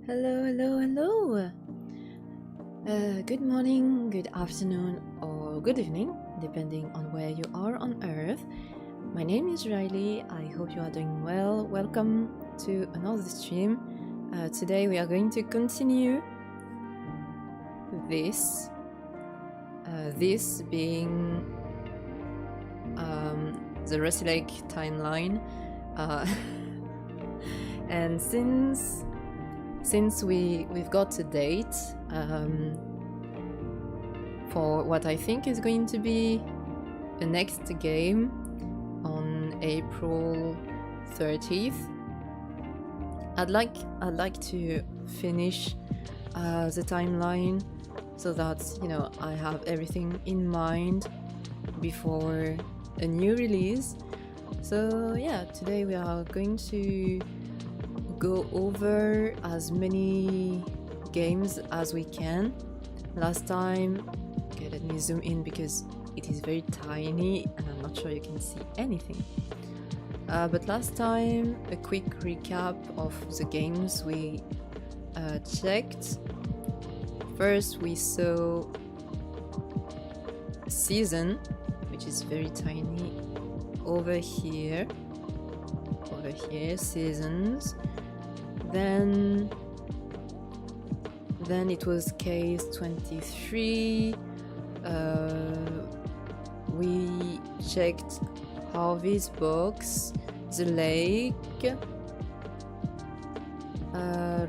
Hello. Good morning, good afternoon, or good evening, depending on where you are on Earth. My name is Riley. I hope you are doing well. Welcome to another stream. Today we are going to continue this being the Rusty Lake timeline, and since we've got a date for what I think is going to be the next game on April 30th, I'd like to finish the timeline so that I have everything in mind before a new release. So yeah, today we are going to go over as many games as we can. Last time, okay, let me zoom in because it is very tiny and I'm not sure you can see anything. But last time, a quick recap of the games we checked. First, we saw Season, which is very tiny, over here, Seasons. Then it was case 23. We checked Harvey's box, the lake,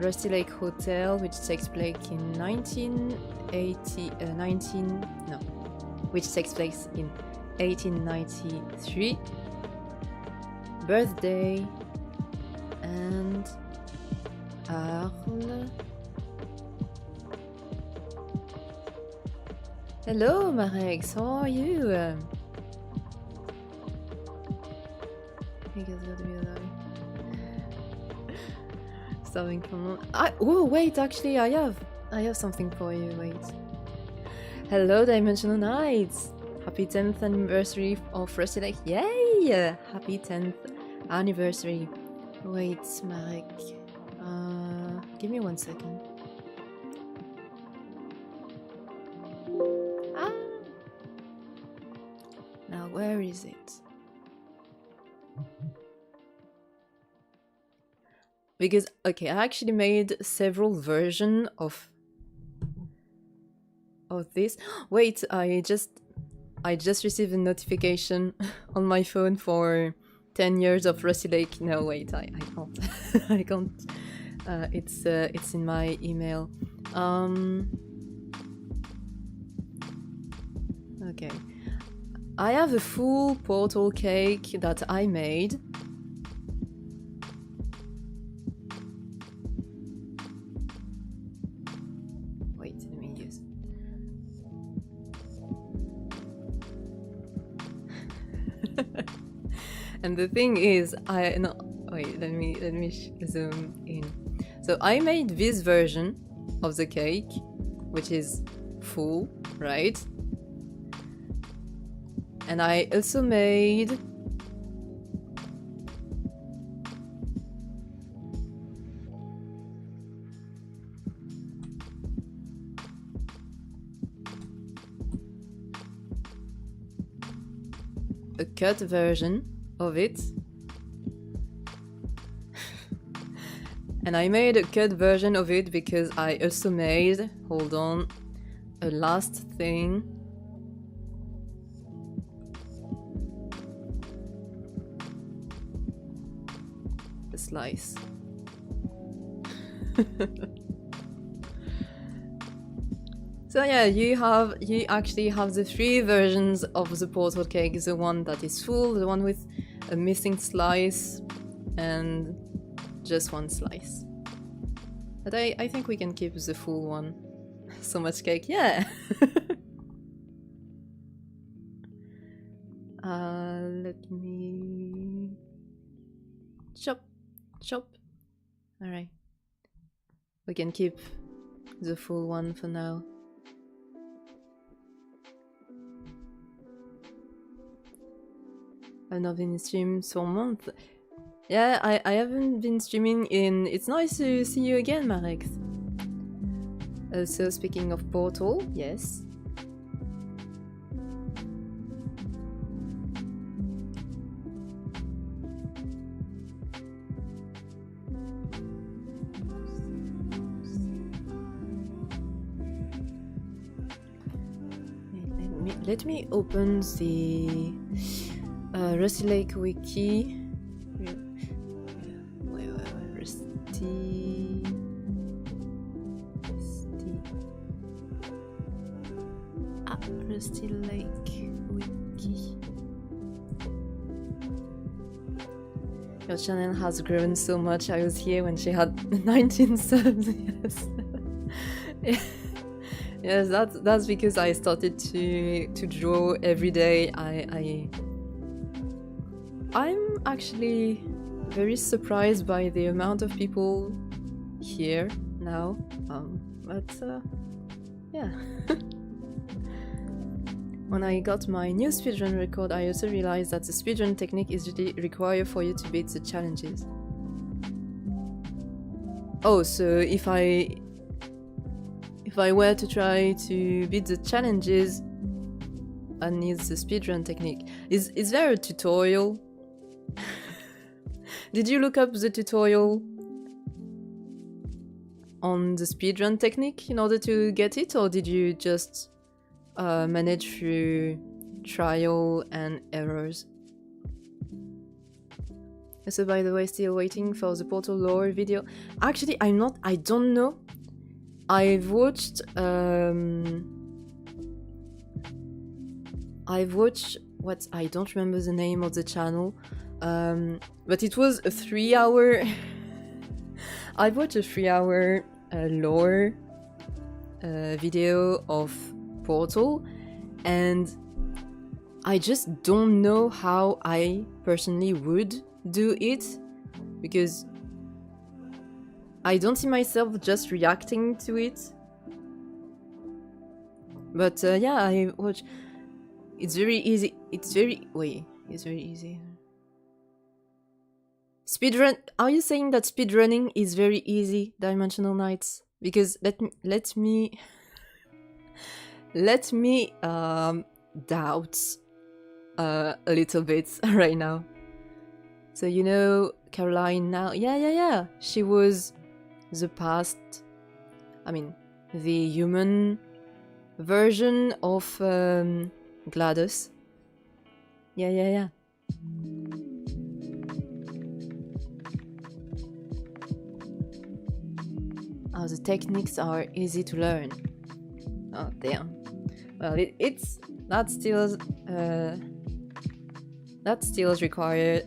Rusty Lake Hotel, which takes place in 1893, Birthday, and Arles. Hello, Marex, how are you? You guys gotta be alive. Starving from... oh, wait, actually, I have something for you, wait. Hello, Dimensional Knights! Happy 10th anniversary of Rusty Lake. Yay! Happy 10th anniversary. Wait, Marek. Give me 1 second. Now, where is it? Because, okay, I actually made several versions of this. Wait, I just received a notification on my phone for 10 years of Rusty Lake. No, wait, I can't. I can't. It's in my email. Okay. I have a full portal cake that I made. Wait, let me use. And the thing is, wait, let me zoom in. So I made this version of the cake, which is full, right? And I also made a cut version of it. And I made a cut version of it because I also made, hold on, a last thing. The slice. So yeah, you actually have the 3 versions of the portal cake, the one that is full, the one with a missing slice, and just 1 slice. But I think we can keep the full one. So much cake, yeah! Let me... chop. Alright. We can keep the full one for now. I've not been in stream for a month. Yeah, I haven't been streaming in... It's nice to see you again, Marek. Also, speaking of Portal, yes. Let me open the Rusty Lake wiki. Rusty Lake wiki. Your channel has grown so much. I was here when she had 19 subs. Yes. Yes, that's because I started to draw every day. I'm actually very surprised by the amount of people here now. But yeah. When I got my new speedrun record, I also realized that the speedrun technique is really required for you to beat the challenges. Oh, so if I were to try to beat the challenges, I need the speedrun technique. Is there a tutorial? Did you look up the tutorial on the speedrun technique in order to get it, or did you just manage through trial and errors? So by the way, still waiting for the Portal lore video. Actually, I don't know. I've watched what, I don't remember the name of the channel, but it was a 3-hour I've watched a 3-hour lore video of Portal, and I just don't know how I personally would do it, because I don't see myself just reacting to it. But yeah, I watch. It's very easy. It's very easy. Speedrun. Are you saying that speedrunning is very easy, Dimensional Knights? Because let me doubt a little bit right now. So you know Caroline now? Yeah. She was the past. I mean, the human version of GLaDOS. Yeah. Oh, the techniques are easy to learn. Oh, damn. Well, that still require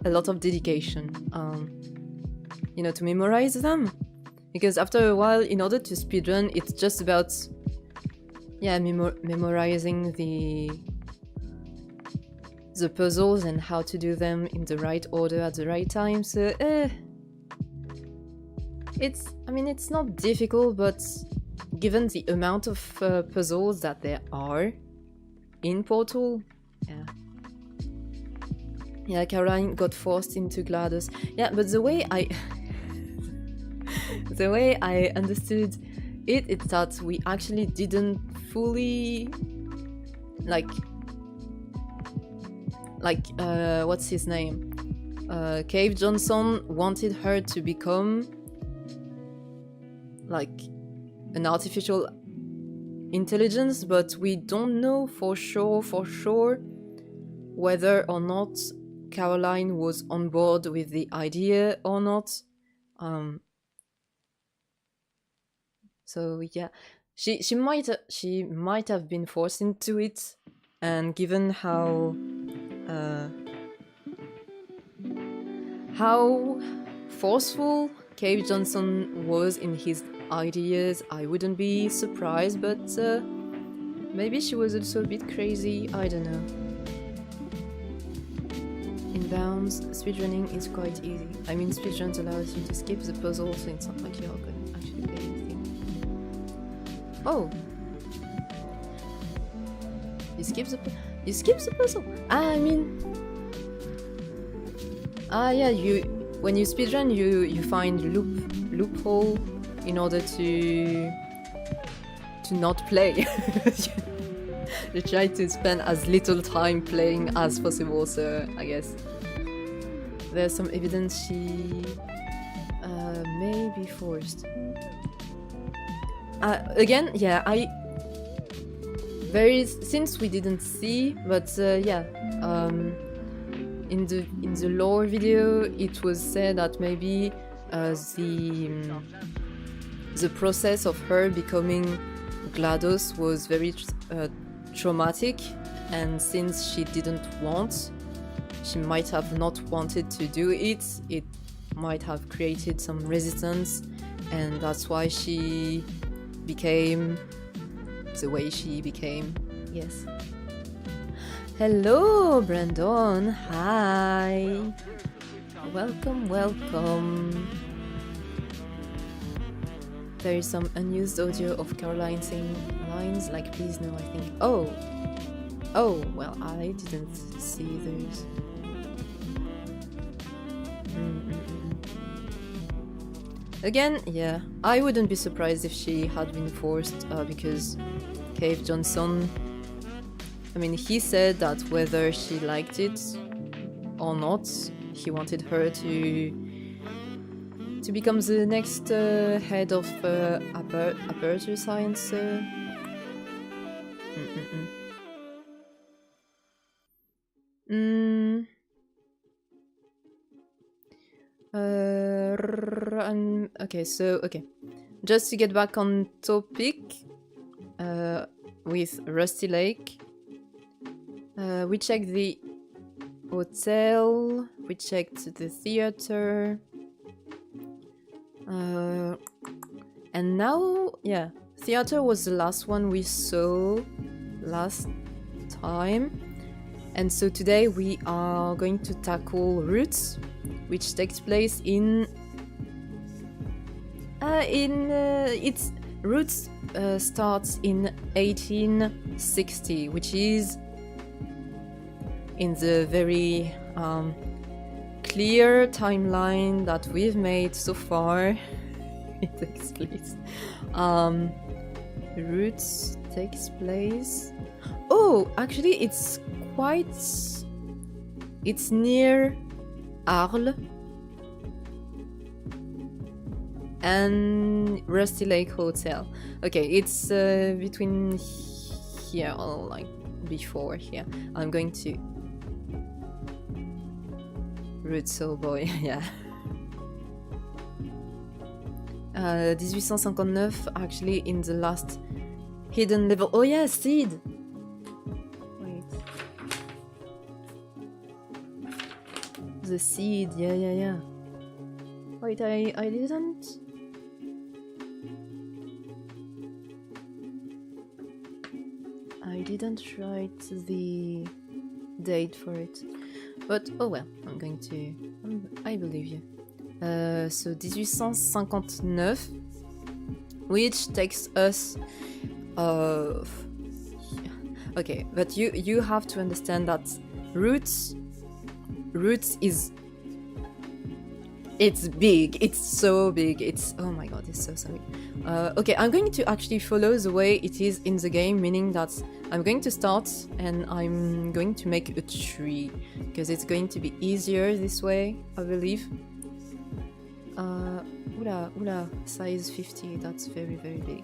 a lot of dedication. You know, to memorize them, because after a while, in order to speedrun, it's just about memorizing the puzzles and how to do them in the right order at the right time. So it's not difficult, but given the amount of puzzles that there are in Portal, yeah, Caroline got forced into GLaDOS. Yeah, but the way I understood it's that we actually didn't fully what's his name? Cave Johnson wanted her to become like an artificial intelligence, but we don't know for sure whether or not Caroline was on board with the idea or not. So yeah, she might have been forced into it, and given how forceful Cave Johnson was in his ideas, I wouldn't be surprised, but maybe she was also a bit crazy, I don't know. In Bounds, speedrunning is quite easy. I mean, speedruns allows you to skip the puzzle, so it's not like you're going to actually play anything. Oh! You skip the puzzle! I mean... yeah, when you speedrun, you find loophole in order to not play. You try to spend as little time playing as possible, so I guess there's some evidence she may be forced. Again, yeah, since we didn't see, but yeah, in the lore video, it was said that maybe the process of her becoming GLaDOS was very traumatic, and since she might have not wanted to do it, it might have created some resistance, and that's why she became the way she became. Yes. Hello, Brandon. Hi. Welcome. There is some unused audio of Caroline saying lines like please no, I think. Oh! Oh, well, I didn't see those. Again, yeah, I wouldn't be surprised if she had been forced because Cave Johnson, I mean, he said that whether she liked it or not, he wanted her to become the next head of aperture science. Okay, so, okay. Just to get back on topic, with Rusty Lake, we checked the hotel, we checked the theater, and now, yeah, theater was the last one we saw last time. And so today we are going to tackle Roots, which takes place in its Roots starts in 1860, which is in the very clear timeline that we've made so far. It takes place. Roots takes place. Oh, actually, it's near Arles and Rusty Lake Hotel. Okay, it's between here or like before here. I'm going to Roots, oh boy, yeah. 1859, actually in the last hidden level. Oh yeah, Seed! Wait. The Seed, yeah. Wait, I didn't... I didn't write the date for it. But, oh well, I'm going to... I believe you. So 1859, which takes us... okay, but you have to understand that Roots is... It's big, it's so big, it's... Oh my god, it's so sorry. Okay, I'm going to actually follow the way it is in the game, meaning that I'm going to start and I'm going to make a tree, because it's going to be easier this way, I believe. Oula, size 50, that's very, very big.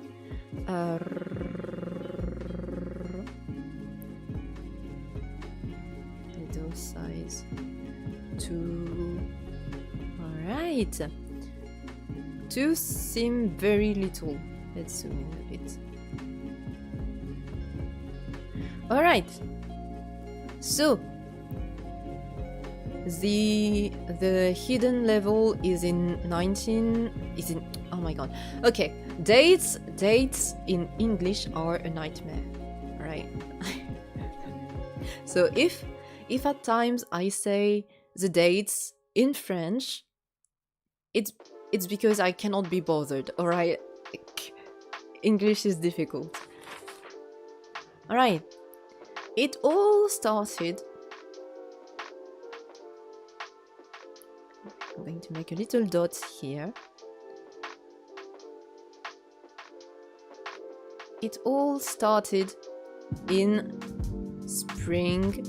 Little size 2. Alright. 2 seem very little. Let's zoom in a bit. Alright. So the hidden level is in oh my god. Okay, dates in English are a nightmare, right? So if at times I say the dates in French, it's because I cannot be bothered, alright? English is difficult. Alright. It all started... I'm going to make a little dot here. It all started in spring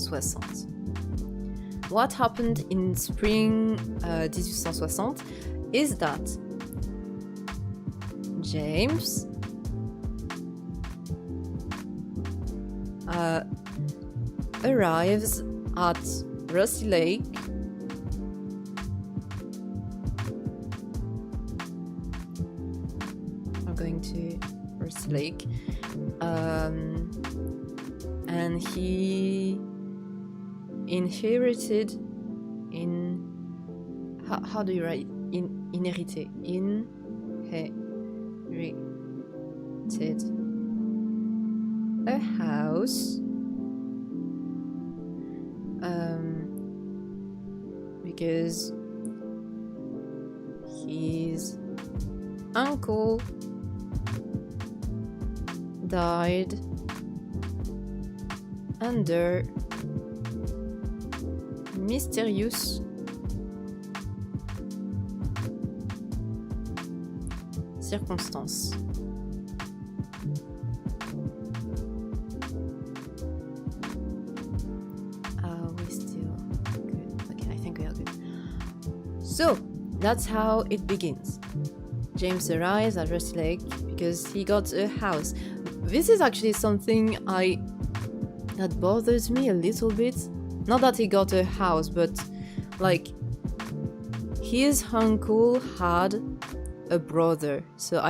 1860. What happened in spring 1860 is that James arrives at Rusty Lake Rusty Lake and he inherited how do you write inherited inherited a house because his uncle died under mysterious circumstances. Are we still good? Okay, I think we are good. So, that's how it begins. James arrives at Rusty Lake because he got a house. This is actually something that bothers me a little bit. Not that he got a house, but like his uncle had a brother. So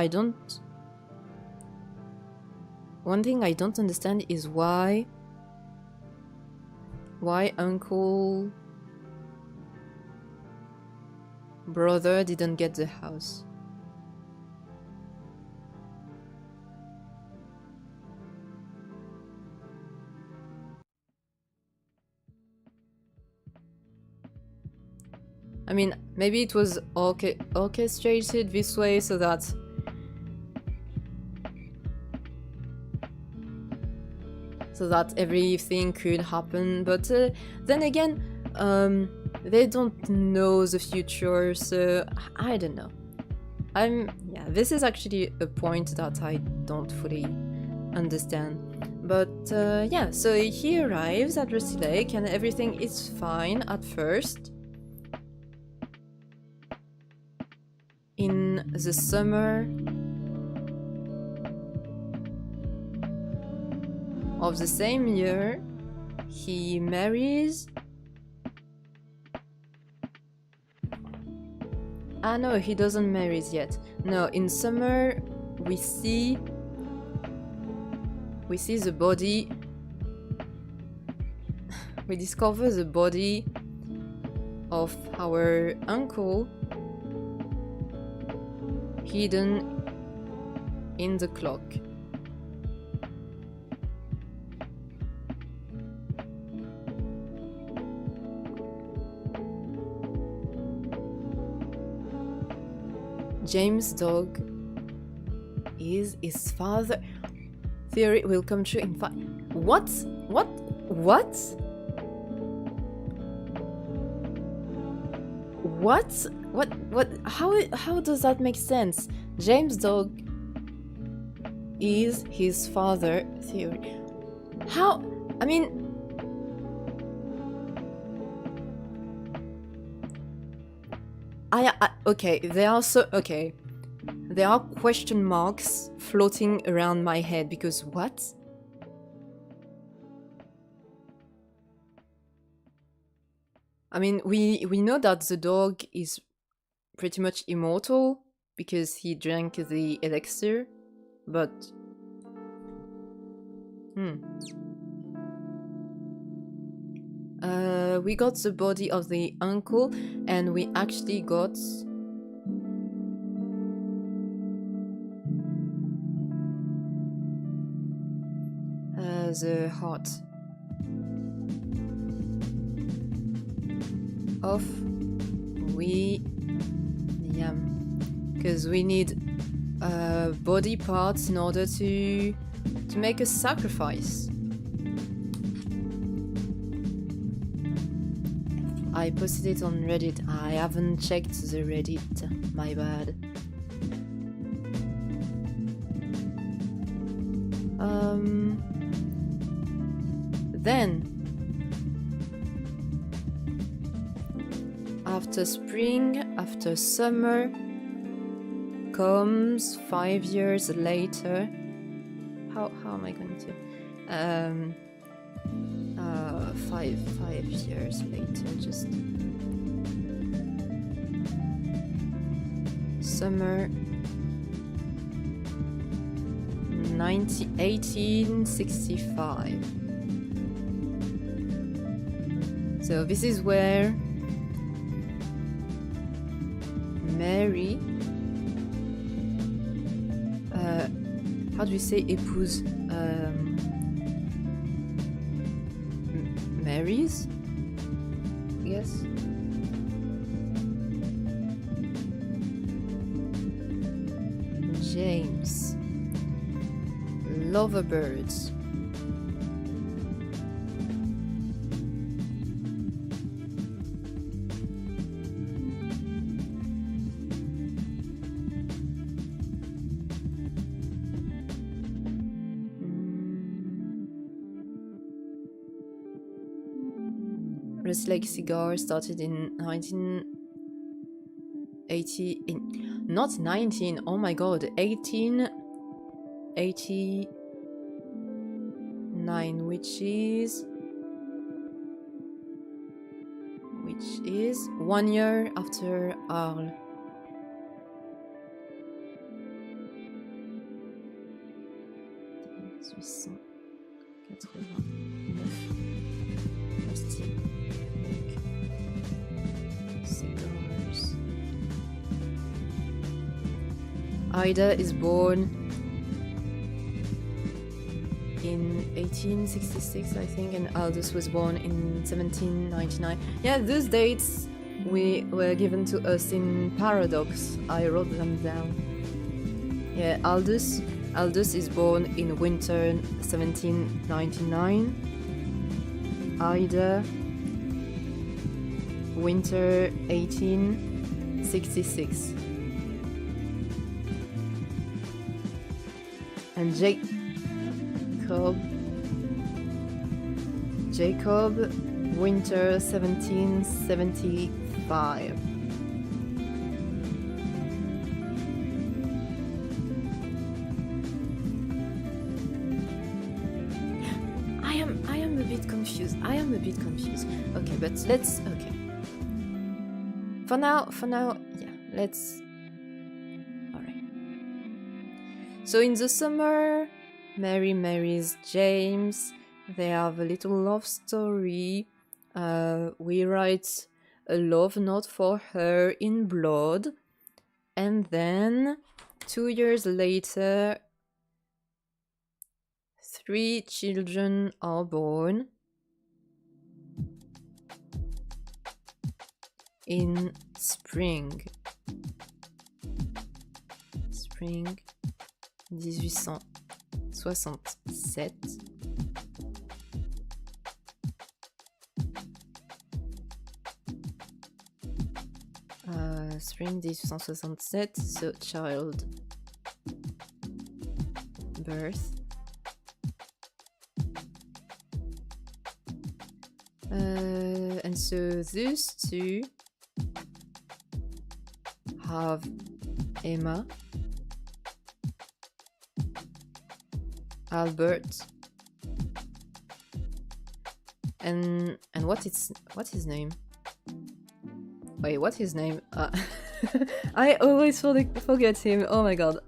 one thing I don't understand is why uncle brother didn't get the house. I mean, maybe it was orchestrated this way so that everything could happen, but then again, they don't know the future, so I don't know. This is actually a point that I don't fully understand. But yeah, so he arrives at Rusty Lake and everything is fine at first. In the summer of the same year, he marries. No, he doesn't marry yet. No, in summer we see the body. We discover the body of our uncle hidden in the clock. James' dog is his father. Theory will come true in fact. What? How does that make sense? James' dog is his father. Theory. How? I mean, okay, there are question marks floating around my head because what? I mean, we know that the dog is pretty much immortal because he drank the elixir, but we got the body of the uncle, and we actually got the heart of William, because we need body parts in order to make a sacrifice. I posted it on Reddit. I haven't checked the Reddit, my bad. Then after spring, after summer, comes 5 years later. How am I going to 5 years later, just summer 1865. So this is where Mary how do you say épouse? Marries? Yes. James. Loverbirds. Restlake Cigar started in 1980, not 19, oh my god, 1889, which is 1 year after Arles. Ida is born in 1866, I think, and Aldous was born in 1799. Yeah, those dates were given to us in Paradox. I wrote them down. Yeah, Aldous is born in winter 1799. Ida, winter 1866. And Jacob, winter 1775. I am a bit confused. Okay, but let's For now, yeah, let's. So in the summer, Mary marries James. They have a little love story. We write a love note for her in blood. And then 2 years later, 3 children are born. In spring 1867. Spring 1867, so child birth. And so these two have Emma, Albert, and what's his name? Wait, what's his name? I always forget him. Oh my god.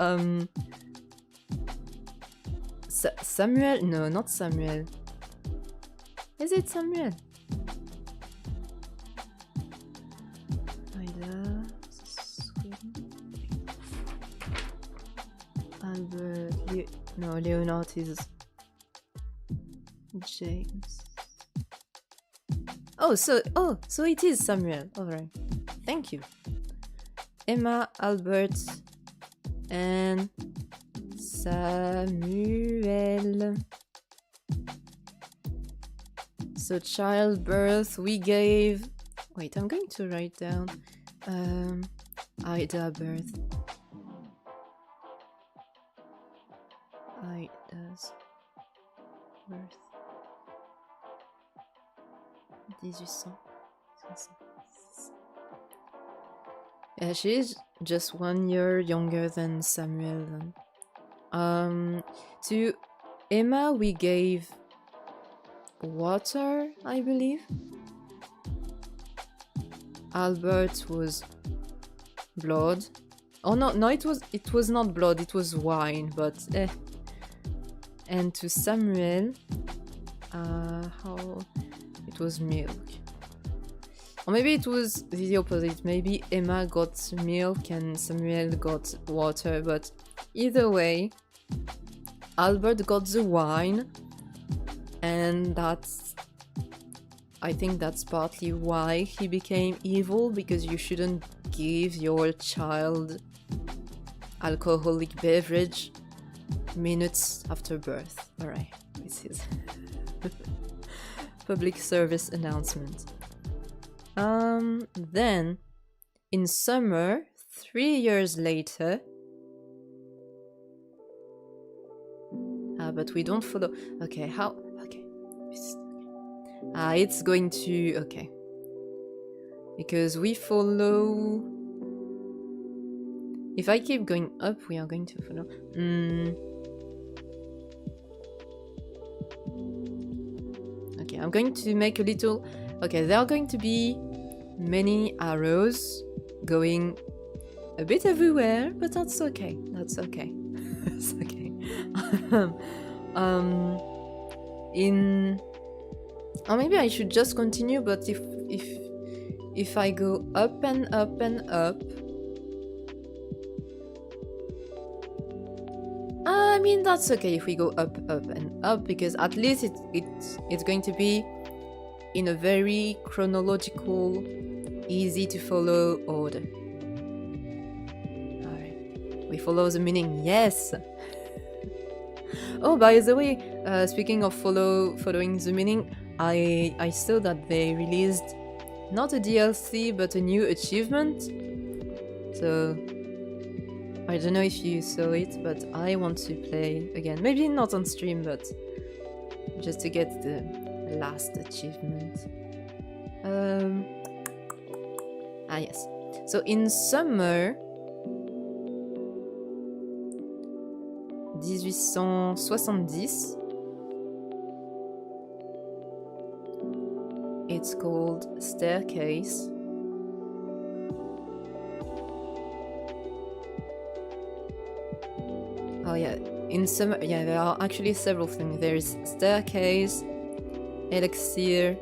Samuel? No, not Samuel. Is it Samuel? Albert. No, Leonard is James. So it is Samuel. Alright. Thank you. Emma, Albert, and Samuel. So childbirth we gave. Wait, I'm going to write down Ida birth. Ida's birth. 1866. Yeah, she's just 1 year younger than Samuel. To Emma we gave water, I believe. Albert was blood. Oh no, it was not blood, it was wine, but And to Samuel, it was milk. Or maybe it was the opposite. Maybe Emma got milk and Samuel got water, but either way, Albert got the wine, and I think that's partly why he became evil, because you shouldn't give your child alcoholic beverage minutes after birth. Alright, this is public service announcement. Then, in summer, 3 years later... but we don't follow... Okay, how... Okay. It's going to... Okay. Because we follow... If I keep going up, we are going to follow... Okay, I'm going to make a little... Okay, there are going to be many arrows going a bit everywhere, but that's okay. That's okay. It's okay. Or maybe I should just continue, but if I go up and up and up... I mean, that's okay if we go up and up, because at least it's going to be in a very chronological, easy to follow order. Alright, we follow the meaning, yes! Oh, by the way, speaking of following the meaning, I saw that they released not a DLC but a new achievement. So I don't know if you saw it, but I want to play again. Maybe not on stream, but just to get the last achievement. Yes. So in summer 1870, it's called Staircase. Oh yeah, in summer, yeah, there are actually several things. There's Staircase, Elixir,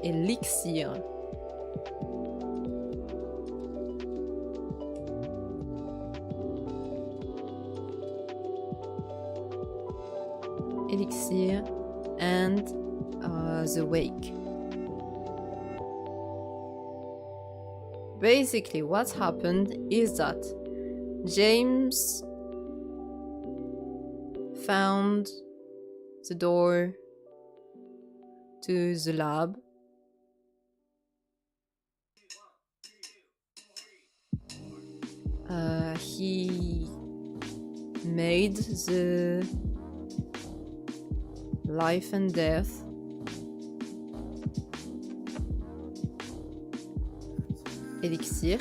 Elixir. Elixir and the Wake. Basically, what happened is that James found the door to the lab. He made the life and death elixir.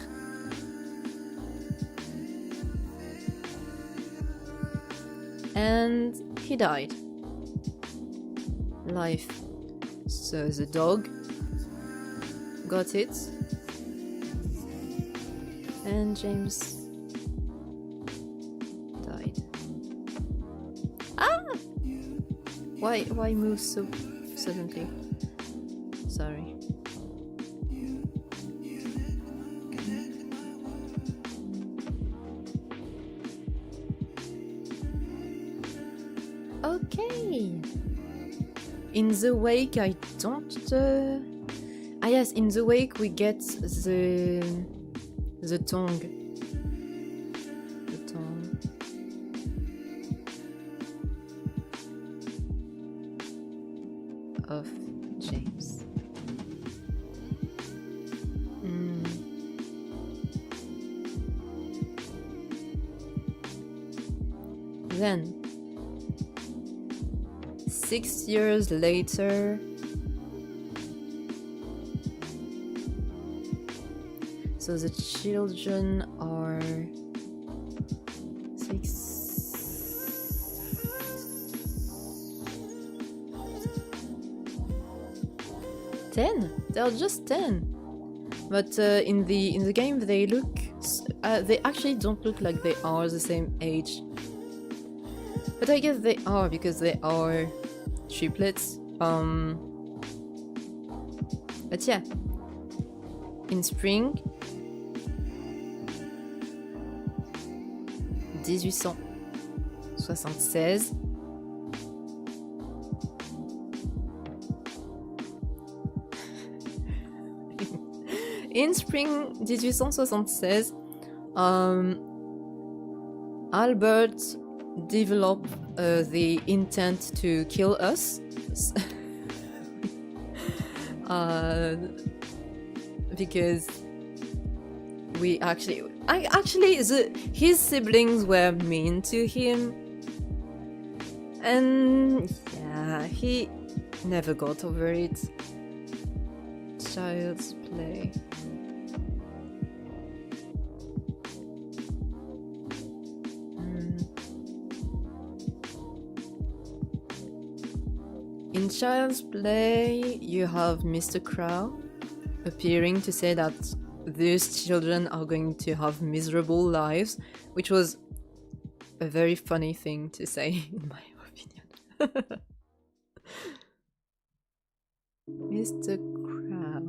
And he died. Life. So the dog got it. And James died. Ah! Why move so suddenly? Sorry. Okay. In the Wake, I don't. Ah yes, in the Wake we get the tongue. The tongue. Of James. Then 6 years later, so the children are 10. They're just 10. But in the game they look, they actually don't look like they are the same age. But I guess they are, because they are triplets. But yeah. In spring 1876, in spring 1876, Albert developed the intent to kill us. Because we his siblings were mean to him, and yeah, he never got over it. Child's Play. In Child's Play, you have Mr. Crow appearing to say that these children are going to have miserable lives, which was a very funny thing to say, in my opinion. Mr. Crow.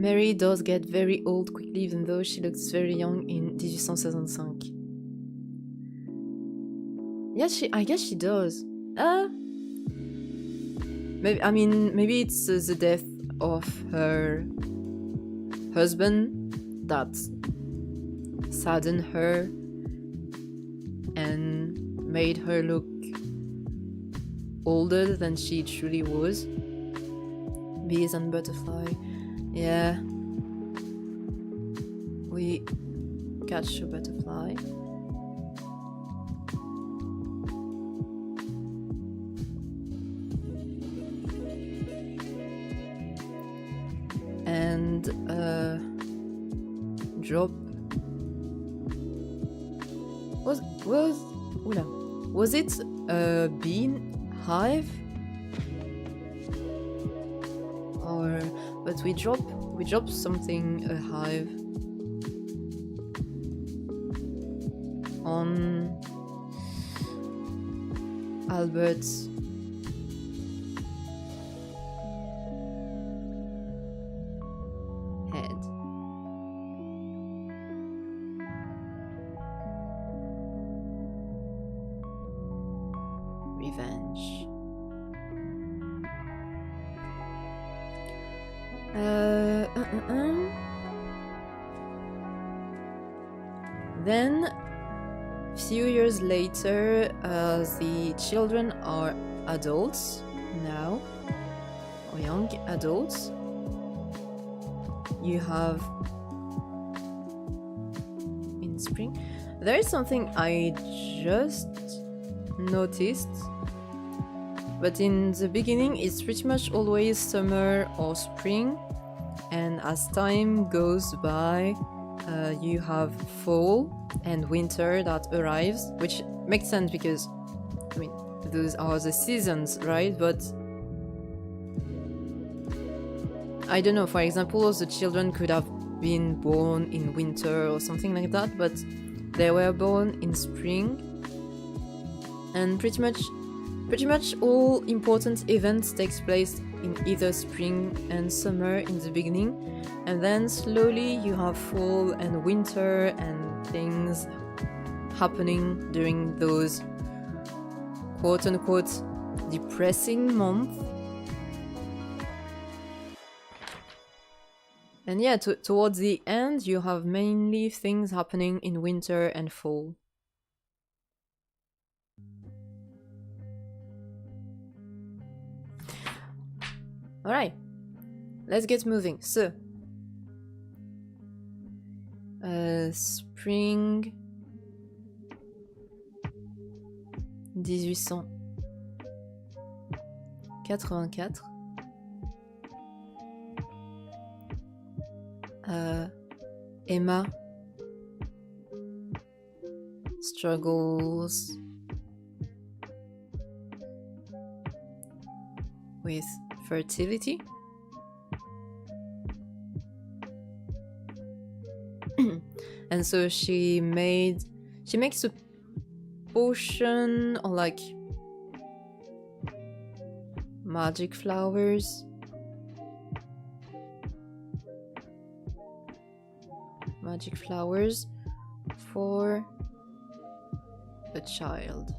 Mary does get very old quickly, even though she looks very young in 1865. Yeah, I guess she does. Maybe it's the death of her husband that saddened her and made her look older than she truly was. Bees and butterfly. Yeah. We catch a butterfly. And drop was it a bean hive, or but we drop something, a hive, on Albert's head. Revenge. Then, few years later, the children are adults now, or young adults. You have in spring. There is something I just noticed, but in the beginning it's pretty much always summer or spring, and as time goes by, you have fall and winter that arrives, which makes sense because, I mean, those are the seasons, right? But I don't know, for example, the children could have been born in winter or something like that, but they were born in spring, and pretty much all important events takes place in either spring and summer in the beginning, and then slowly you have fall and winter and things happening during those quote-unquote depressing months. And yeah, towards the end you have mainly things happening in winter and fall. Alright, let's get moving. So, spring 1884. Emma struggles with fertility. And so she makes a potion, or like magic flowers, magic flowers for a child.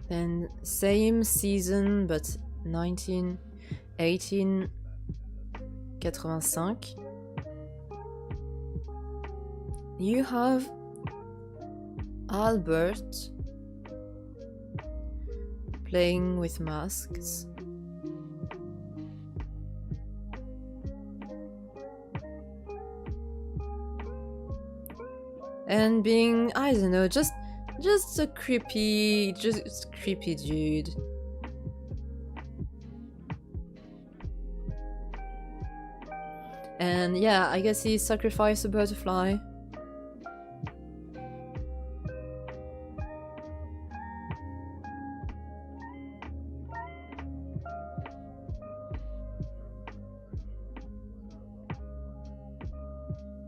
Then same season but 1885. You have Albert playing with masks. And being, I don't know, just a creepy dude. And yeah, I guess he sacrificed a butterfly.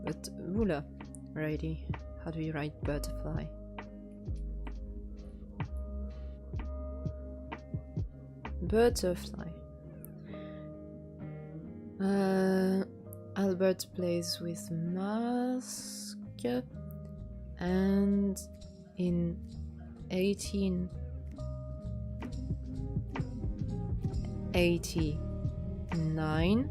But, oula, righty. How do you write butterfly? Butterfly. Albert plays with mask, and in 1889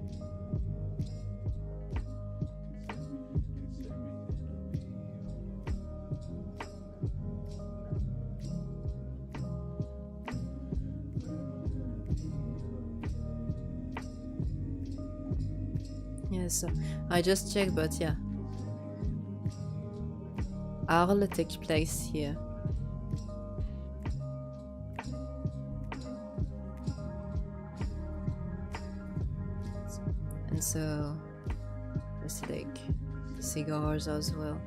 yes, I just checked, but yeah, Arles takes place here. And so there's like cigars as well.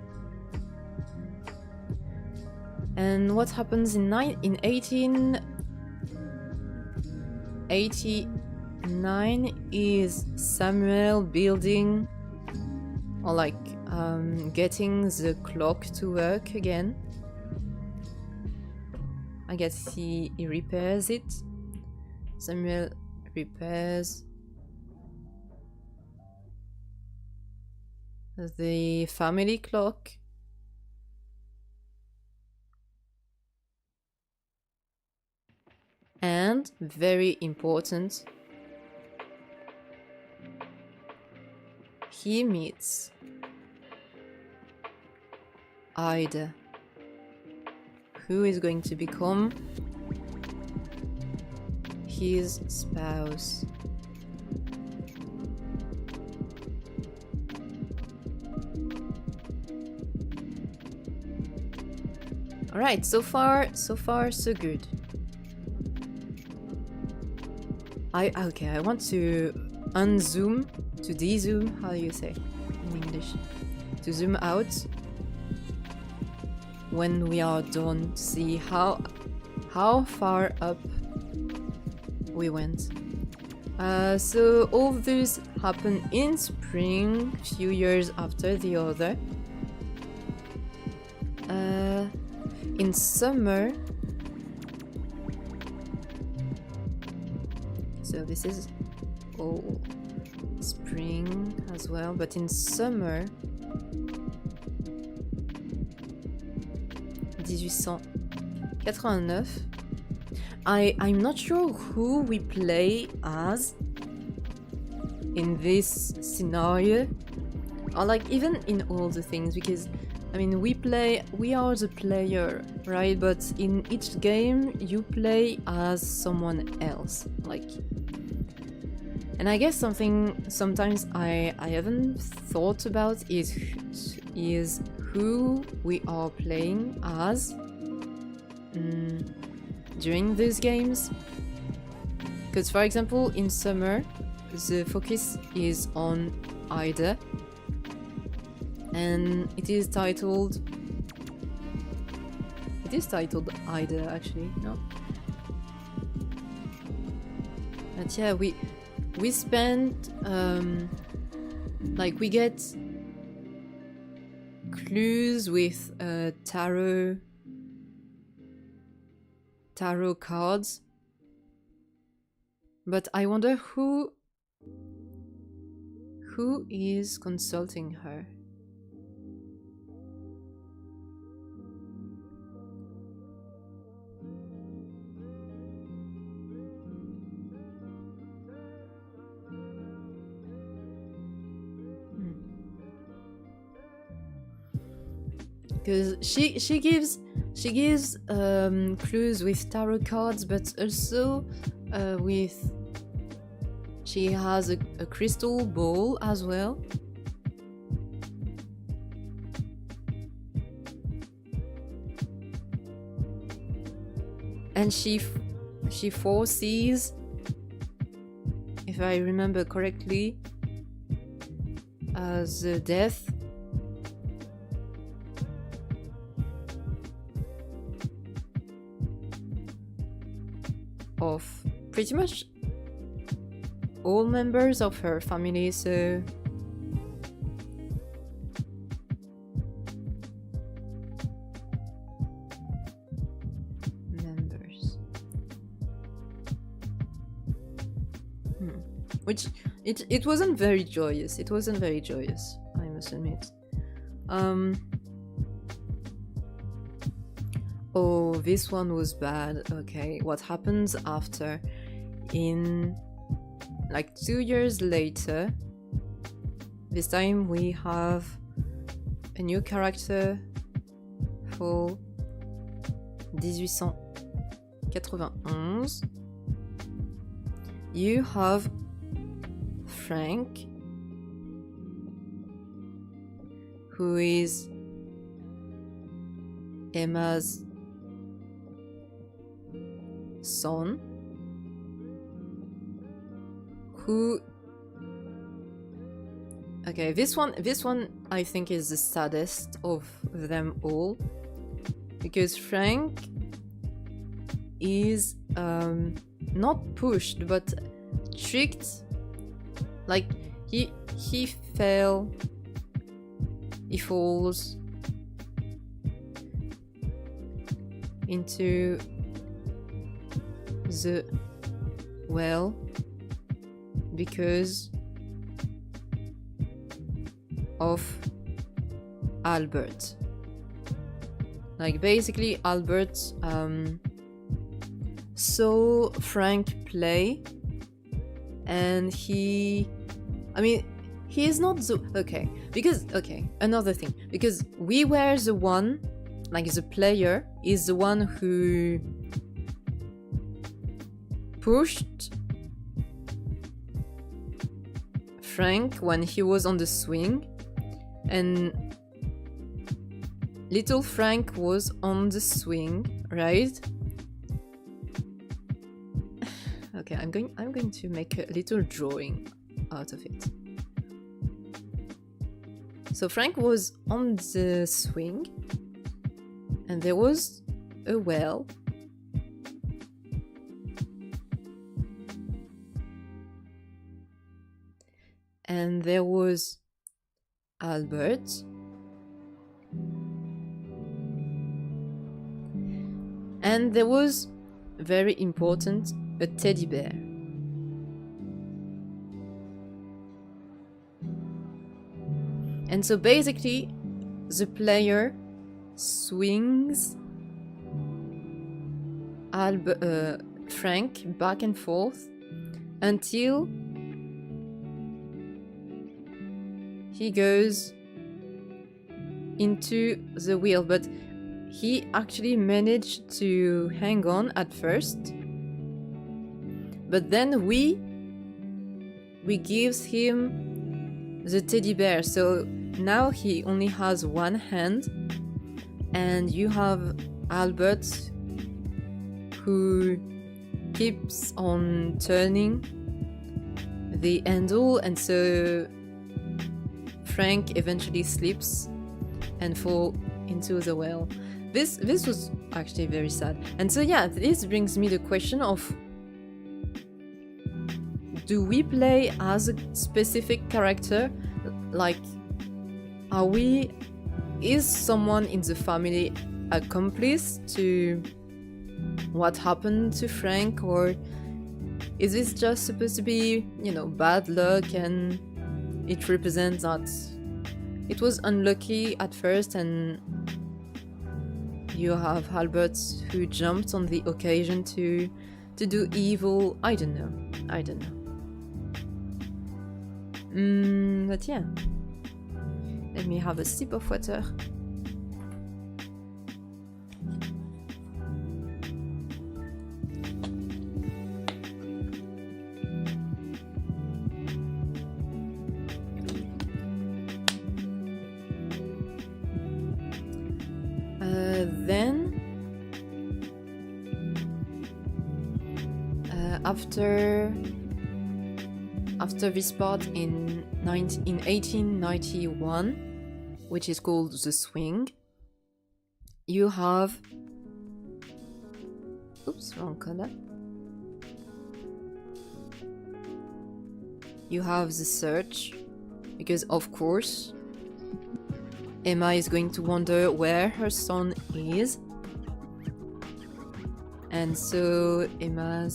And what happens in 1889 is Samuel building or like getting the clock to work again. I guess he repairs it. Samuel repairs the family clock. And, very important, he meets Ida, who is going to become his spouse. Alright, so far so good. I want to unzoom, to dezoom, how do you say in English? To zoom out when we are done to see how far up we went. So all of these happen in spring, few years after the other. In summer, so this is all spring as well, but in summer 1889, I'm not sure who we play as in this scenario, or like even in all the things, because I mean we are the player, right? But in each game you play as someone else, like. And I guess sometimes I haven't thought about is who we are playing as during these games. Because for example in summer the focus is on Ida, and it is titled Ida actually, no? But yeah, we spend like we get clues with tarot tarot cards. But I wonder who is consulting her. Because she gives clues with tarot cards, but also with she has a crystal ball as well. And she foresees, if I remember correctly, the death of pretty much all members of her family, so members. Which it wasn't very joyous. It wasn't very joyous, I must admit. Oh, this one was bad. Okay, what happens after? In like 2 years later, this time we have a new character for 1891. You have Frank, who is Emma's son, who, okay, this one I think is the saddest of them all, because Frank is not pushed but tricked. Like he falls into the well because of Albert. Like basically Albert saw Frank play, and he is not the another thing, because we were the one, like the player is the one who pushed Frank when he was on the swing, and little Frank was on the swing, right? Okay, I'm going to make a little drawing out of it. So Frank was on the swing, and there was a well. And there was Albert. And there was, very important, a teddy bear. And so basically, the player swings Frank back and forth until he goes into the wheel, but he actually managed to hang on at first. But then we gives him the teddy bear, so now he only has one hand, and you have Albert who keeps on turning the handle, and so Frank eventually slips and fall into the well. This was actually very sad. And so yeah, this brings me the question of, do we play as a specific character? Like, is someone in the family accomplice to what happened to Frank, or is this just supposed to be, you know, bad luck, and it represents that it was unlucky at first, and you have Albert who jumped on the occasion to do evil. I don't know. But yeah. Let me have a sip of water. Then after this part in 1891, which is called The Swing, you have... Oops, wrong color. You have The Search, because of course Emma is going to wonder where her son is. And so Emma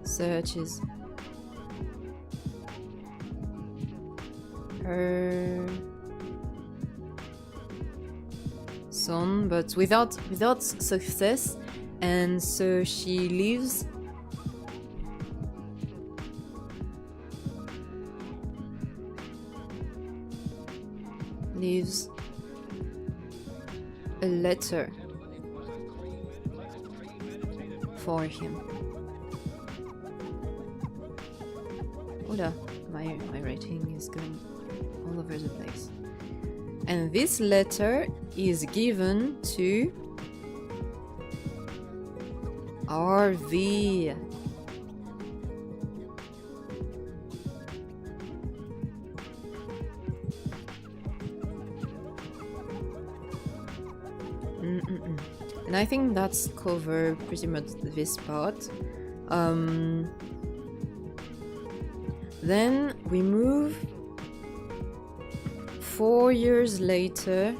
searches her son, but without success, and so she leaves a letter for him. Oda, my writing is going all over the place. And this letter is given to RV. And I think that's covered pretty much this part. Then we move 4 years later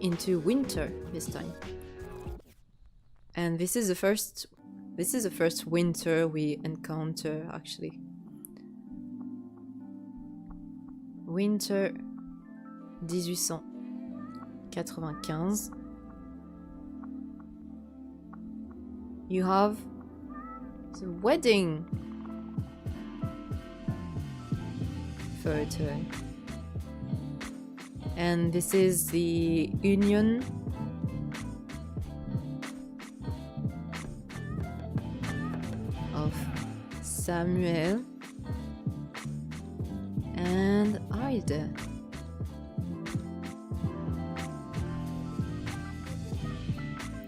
into winter this time. And this is the first winter we encounter, actually. Winter 1895. You have the wedding photo. And this is the union of Samuel and Ida.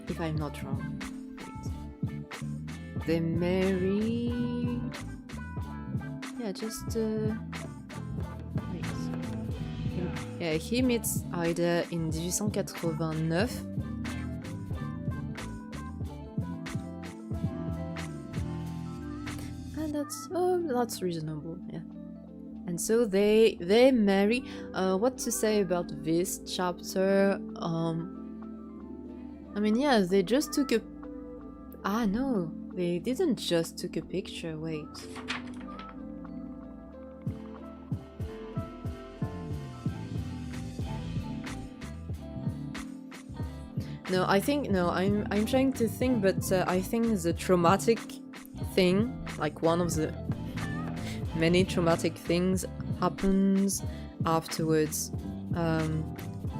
If I'm not wrong. Wait. They married... Yeah, just... Wait. Yeah, he meets Ida in 1889. And that's reasonable, yeah. And so they marry. What to say about this chapter? I mean, yeah, they just took a... Ah, no, they didn't just took a picture, wait. No, I'm trying to think, but I think the traumatic thing, like one of the many traumatic things, happens afterwards.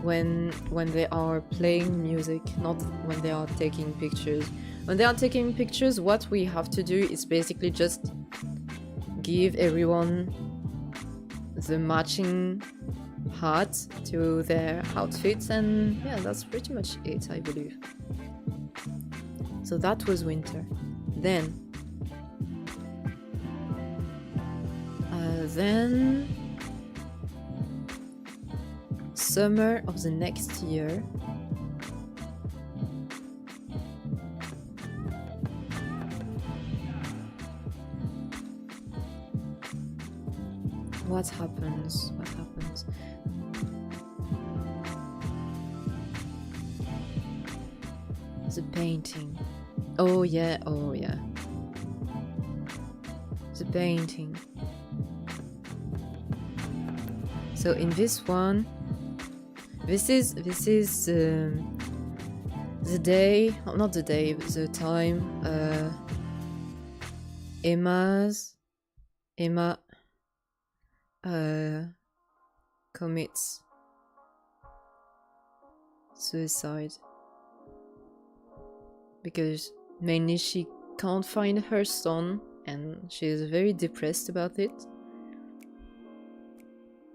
When they are playing music, not when they are taking pictures. When they are taking pictures, what we have to do is basically just give everyone the matching hat to their outfits, and yeah, that's pretty much it, I believe. So that was winter. Then summer of the next year. What happens? The painting. Oh yeah, oh yeah. The painting. So in this one, this is the day, not the day, but the time. Emma commits suicide because mainly she can't find her son and she is very depressed about it,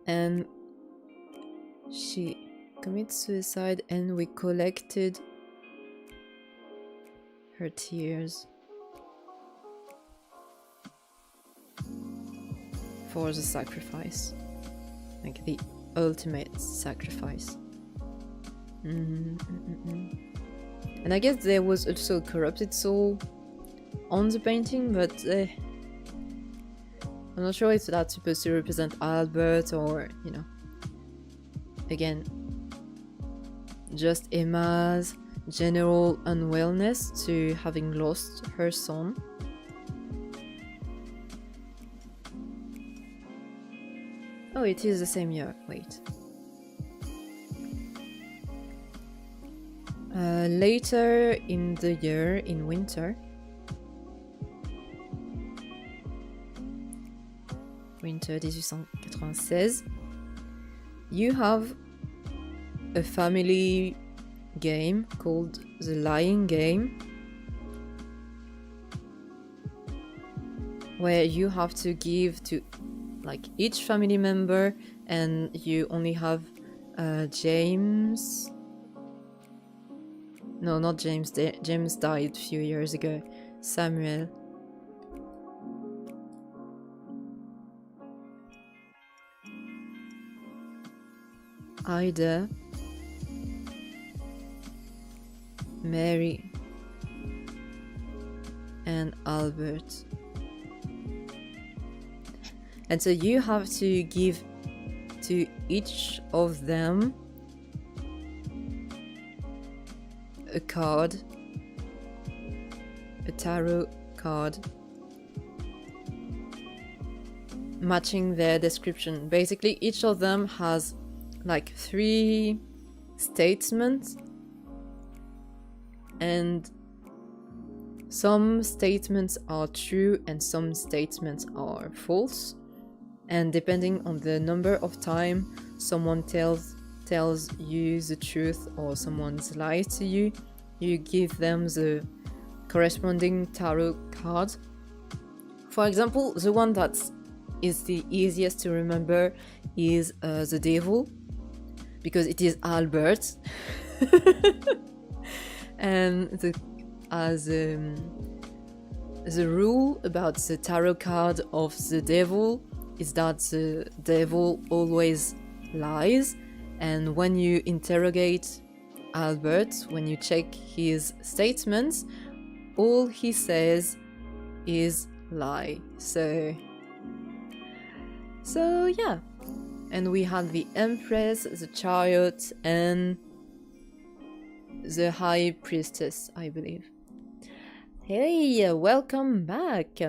and she commits suicide, and we collected her tears for the sacrifice, like the ultimate sacrifice. And I guess there was also a corrupted soul on the painting, but I'm not sure if that's supposed to represent Albert or, you know, again, just Emma's general unwellness to having lost her son. Oh, it is the same year. Wait. Later in the year, in winter, 1896, you have a family game called the Lying Game, where you have to give to like each family member, and you only have James. No, not James. James died a few years ago. Samuel. Ida. Mary. And Albert. And so you have to give to each of them a card, a tarot card, matching their description. Basically, each of them has like 3 statements, and some statements are true and some statements are false. And depending on the number of time someone tells you the truth or someone's lied to you, you give them the corresponding tarot card. For example, the one that is the easiest to remember is the devil, because it is Albert. And the rule about the tarot card of the devil is that the devil always lies, and when you interrogate Albert, when you check his statements, all he says is lie. So yeah. And we have the Empress, the Chariot, and the High Priestess, I believe. Hey, welcome back!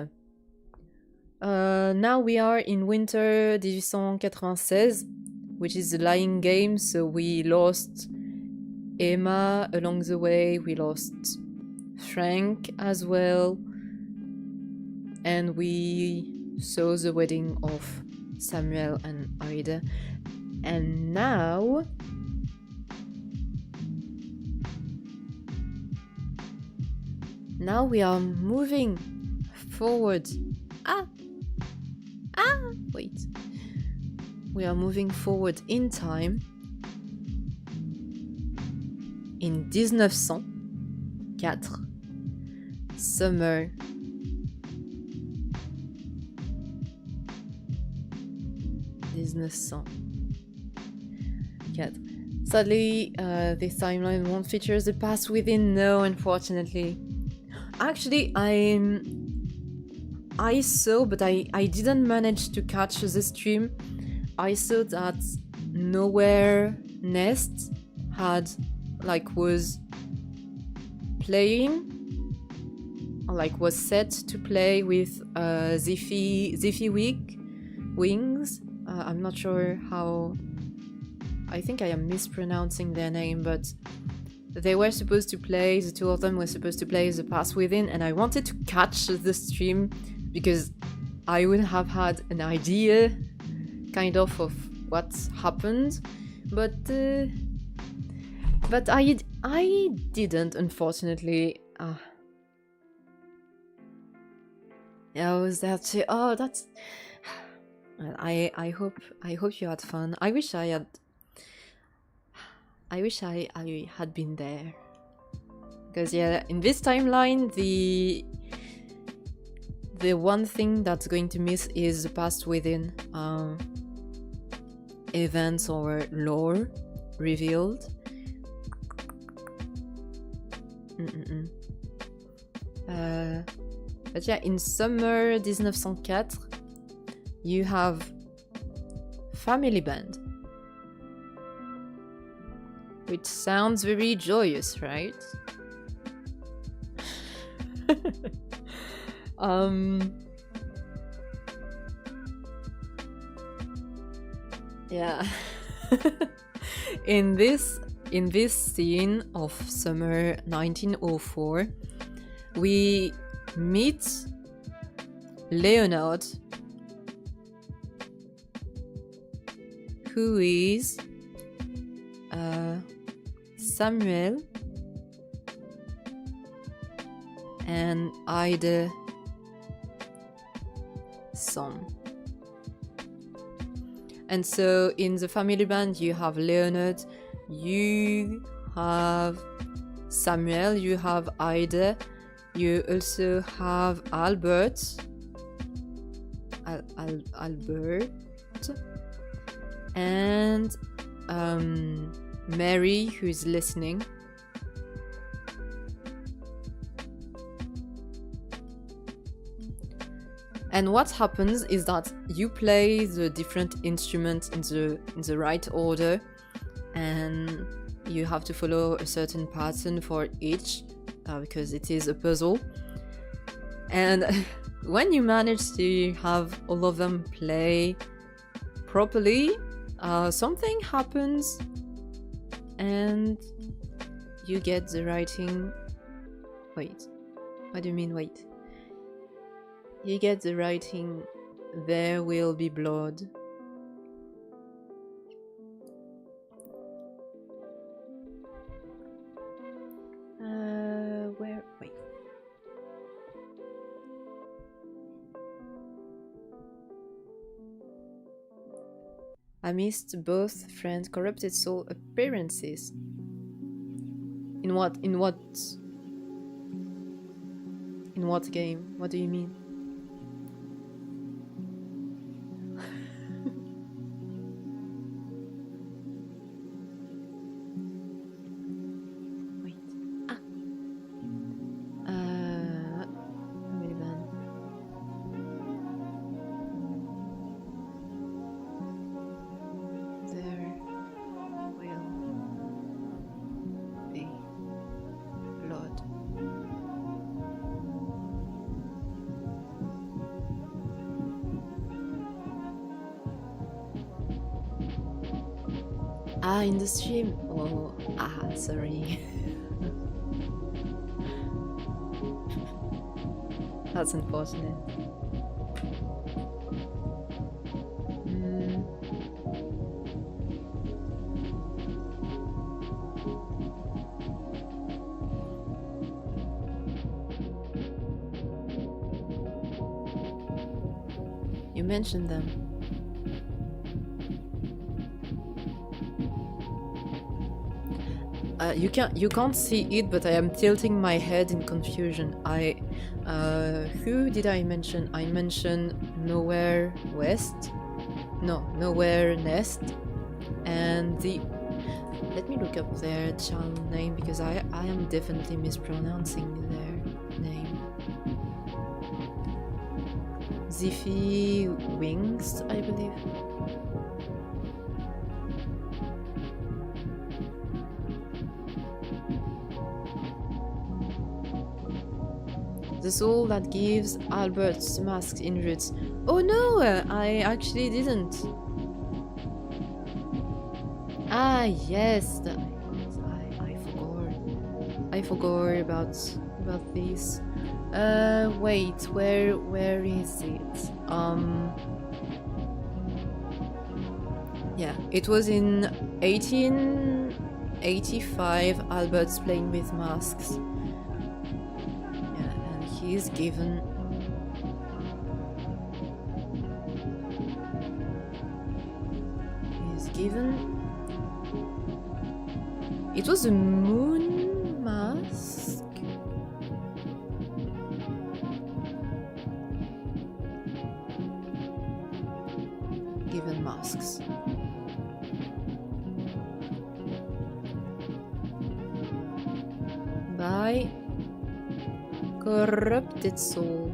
Now we are in winter 1896, which is the Lying Game, so we lost Emma along the way, we lost Frank as well, and we saw the wedding of Samuel and Ida. And now we are moving forward. Wait. We are moving forward in time. In 1904, summer. Sadly, this timeline won't feature the past within. No, unfortunately. Actually, I saw, but I didn't manage to catch the stream. I saw that Nowhere Nest was playing, like was set to play with Ziffy Wings. I'm not sure how. I think I am mispronouncing their name, but they were supposed to play. The two of them were supposed to play The Path Within, and I wanted to catch the stream because I would have had an idea, kind of what happened, but I didn't, unfortunately. I was there too. Oh, that's. I hope you had fun. I wish I had been there, because yeah, in this timeline the one thing that's going to miss is the past within events or lore revealed. But yeah, in summer 1904, you have Family Band, which sounds very joyous, right? Yeah. In this scene of summer 1904, we meet Leonard, who is Samuel and Ida son. And so in the family band you have Leonard, you have Samuel, you have Ida, you also have Albert, and Mary, who is listening. And what happens is that you play the different instruments in the right order, and you have to follow a certain pattern for each, because it is a puzzle. And when you manage to have all of them play properly, something happens and you get the writing. Wait, what do you mean wait? You get the writing, there will be blood. Where? Wait. Amidst both friends' corrupted soul appearances. In what game? What do you mean? In the stream? Oh, sorry. That's unfortunate. You mentioned them. You can't see it, but I am tilting my head in confusion. Who did I mention? I mentioned Nowhere West. No, Nowhere Nest. And let me look up their channel name, because I am definitely mispronouncing their name. Ziffy Wings, I believe. The soul that gives Albert's mask in roots. Oh no, I actually didn't. Ah yes, I forgot. I forgot about this. Wait, where is it? Yeah, it was in 1885. Albert's playing with masks. Yeah, and he's given. It was a moon mask. Given masks. By corrupted soul.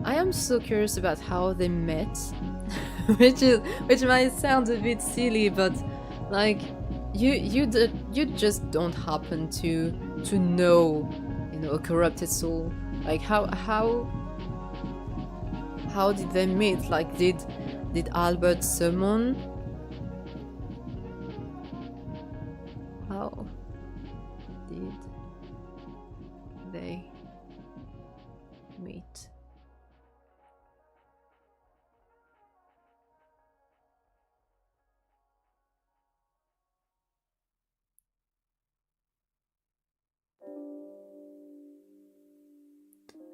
I am so curious about how they met, which might sound a bit silly, but like you just don't happen to know, you know, a corrupted soul. Like how did they meet? Like did Albert summon? How did they meet?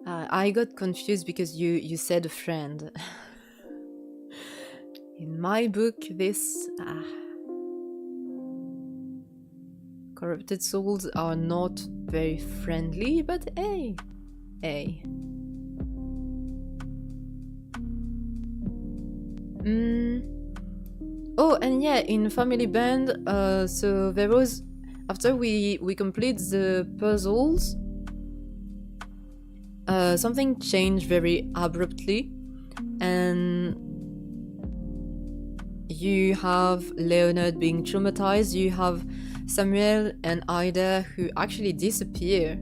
I got confused because you said a friend. In my book, this corrupted souls are not very friendly, but hey. Oh, and yeah, in Family Band, so there was, after we complete the puzzles, something changed very abruptly, and you have Leonard being traumatized, you have Samuel and Ida who actually disappear.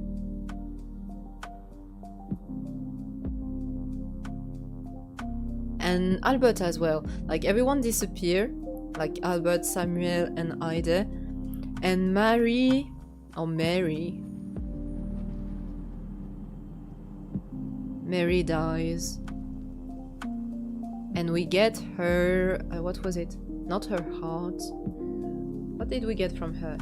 And Albert as well. Like everyone disappear, like Albert, Samuel, and Ida. And Mary dies. And we get her, what was it? Not her heart. What did we get from her?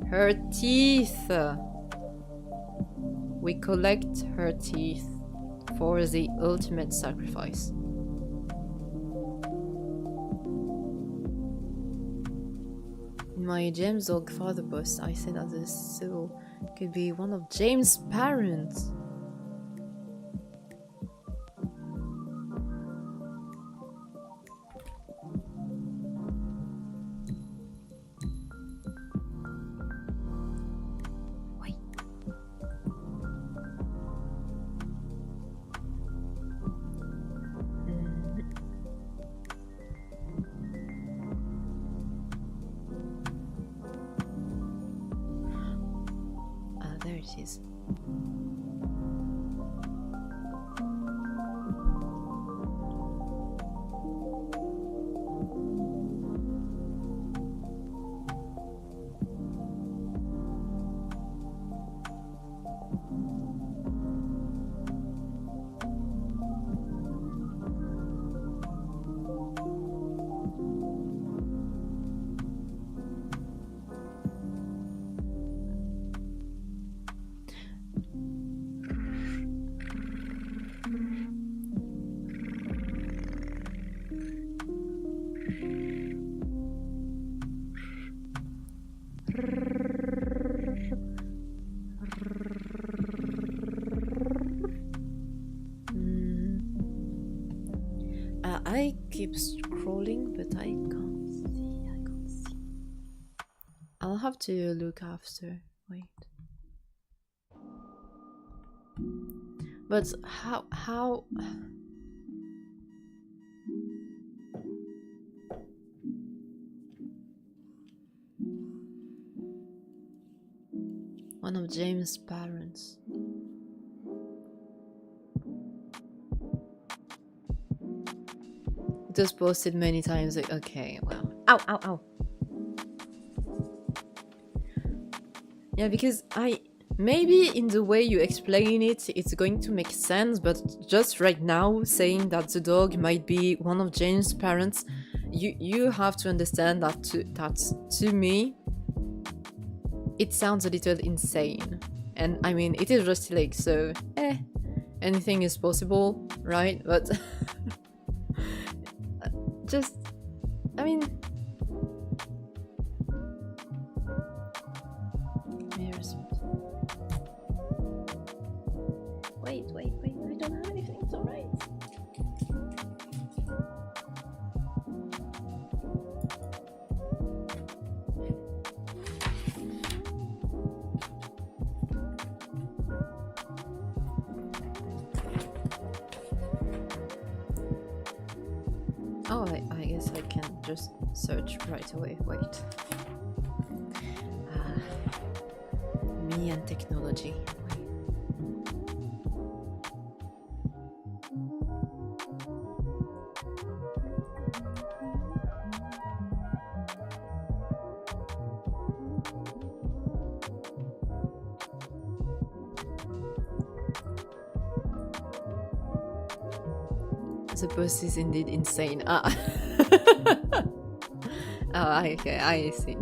Her teeth! We collect her teeth for the ultimate sacrifice. In my James Dog Father post, I said that the soul could be one of James' parents. There it is. I keep scrolling, but I can't see. I'll have to look after. Wait. But how? of James' parents. It was posted many times. Okay, well. Ow, ow, ow. Yeah, because maybe in the way you explain it, it's going to make sense, but just right now, saying that the dog might be one of James' parents, you have to understand that to me, it sounds a little insane. And I mean, it is Rusty Lake, so anything is possible, right? But just, I mean, wait, I don't have anything, it's alright. Oh, I guess I can just search right away. Wait. Me and technology. The post is indeed insane. Ah. Oh, okay, I see.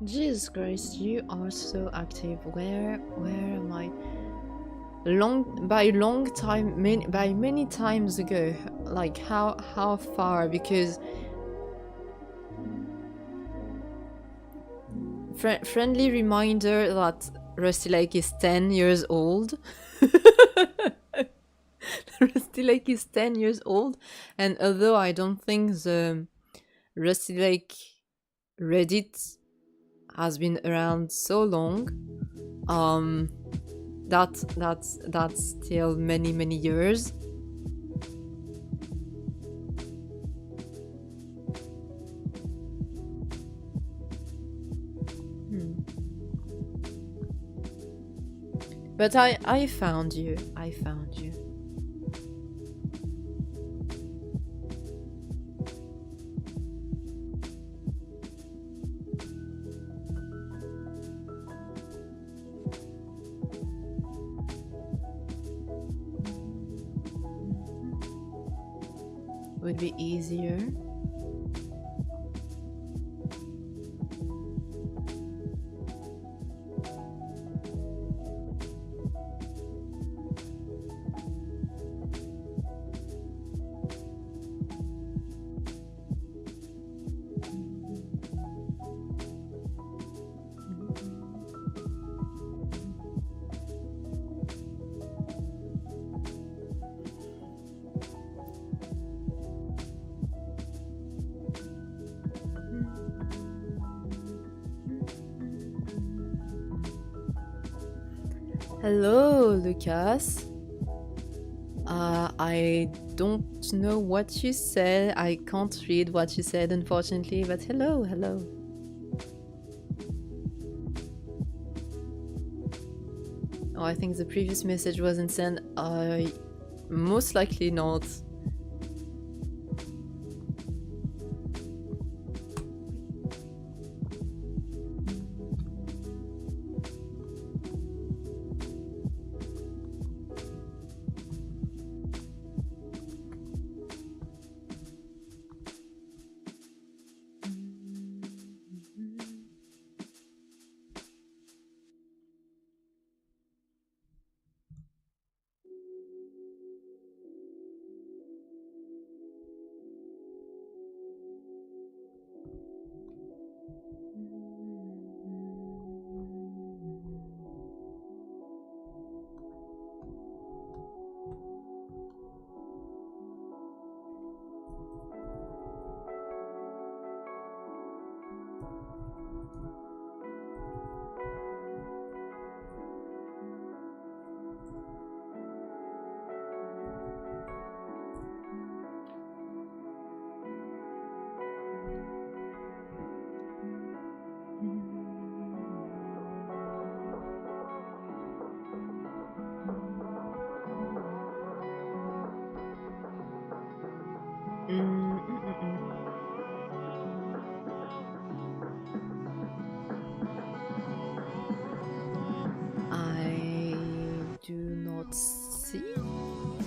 Jesus Christ, you are so active. Where am I? By many times ago. Like how far? Because friendly reminder that Rusty Lake is 10 years old. Rusty Lake is 10 years old, and although I don't think the Rusty Lake Reddit has been around so long, that's still many years. But I found you. Would be easier. Hello, Lucas. I don't know what you said. I can't read what you said, unfortunately, but hello. Oh, I think the previous message wasn't sent. Most likely not.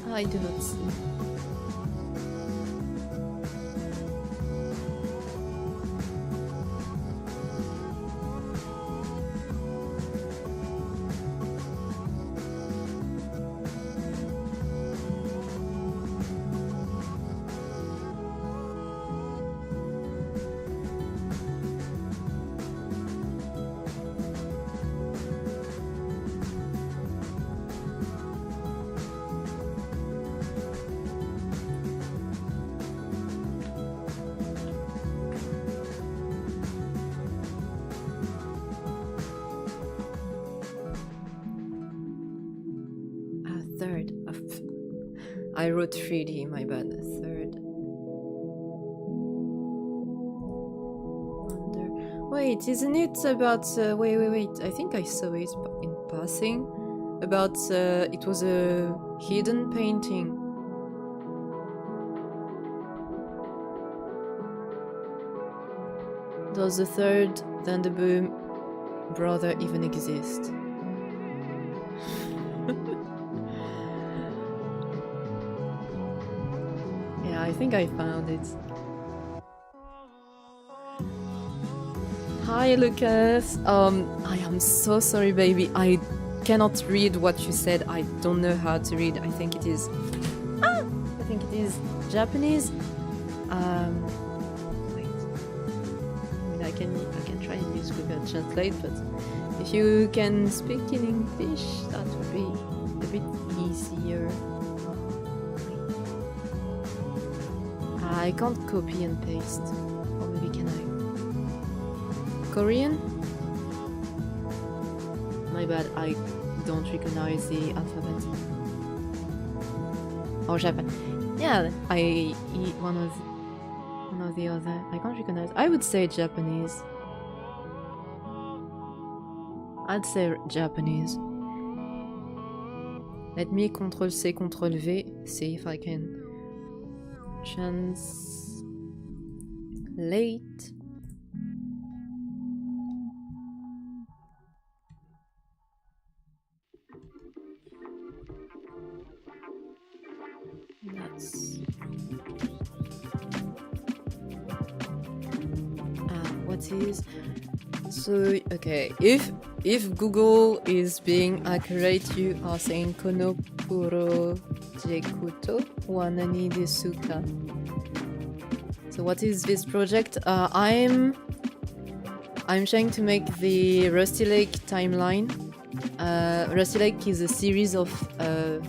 I do not see. Third. I wrote 3D, my bad. Third. Wonder. Wait, isn't it about... wait. I think I saw it in passing. About... it was a hidden painting. Does the third Thunderboom brother even exist? Yeah, I think I found it. Hi, Lucas. I am so sorry, baby. I cannot read what you said. I don't know how to read. I think it is... I think it is Japanese. Wait. I mean, I can try and use Google Translate, but if you can speak in English, that would be a bit easier. I can't copy and paste. Or maybe can I? Korean? My bad, I don't recognize the alphabet. Or Japan. Yeah, one of the other. I can't recognize. I would say Japanese. I'd say Japanese. Let me Ctrl C, Ctrl V, see if I can translate. That's what is so okay. If Google is being accurate, you are saying kono projecto wa nani desu ka? So what is this project? I'm trying to make the Rusty Lake timeline. Rusty Lake is a series of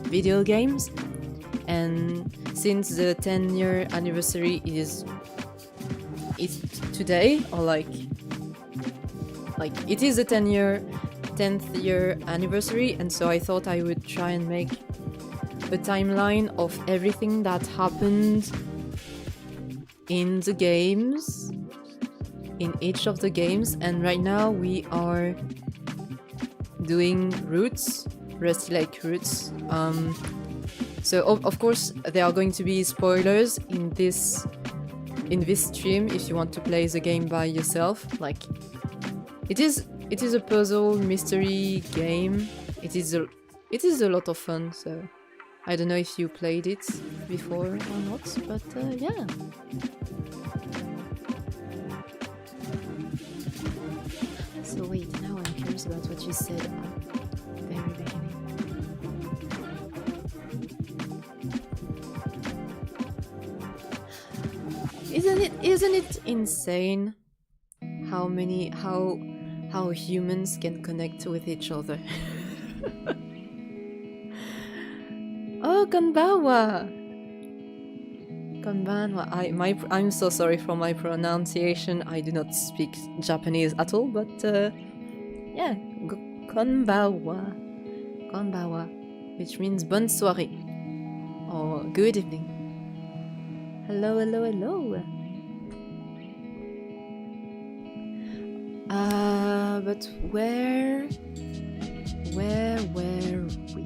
video games, and since the 10-year anniversary is today, or like it is the 10th year anniversary, and so I thought I would try and make a timeline of everything that happened in the games, in each of the games. And right now we are doing routes Rusty Lake Roots. So of course there are going to be spoilers in this stream if you want to play the game by yourself. Like, it is a puzzle mystery game. It is a lot of fun. So I don't know if you played it before or not, but yeah. So wait, now I'm curious about what you said at the very beginning. Isn't it insane how humans can connect with each other? Oh, konbanwa! Konbanwa. I'm so sorry for my pronunciation. I do not speak Japanese at all, but yeah, konbanwa. Konbanwa, which means bonne soirée or good evening. Hello, hello, hello. But where were we?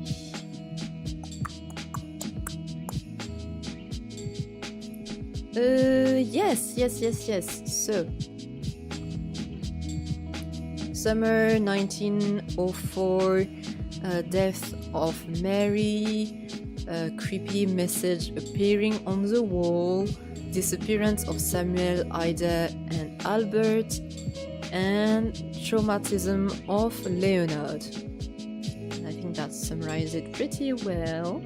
Yes. So, summer 1904, death of Mary, a creepy message appearing on the wall, disappearance of Samuel, Ida, and Albert, and traumatism of Leonard. I think that summarizes it pretty well.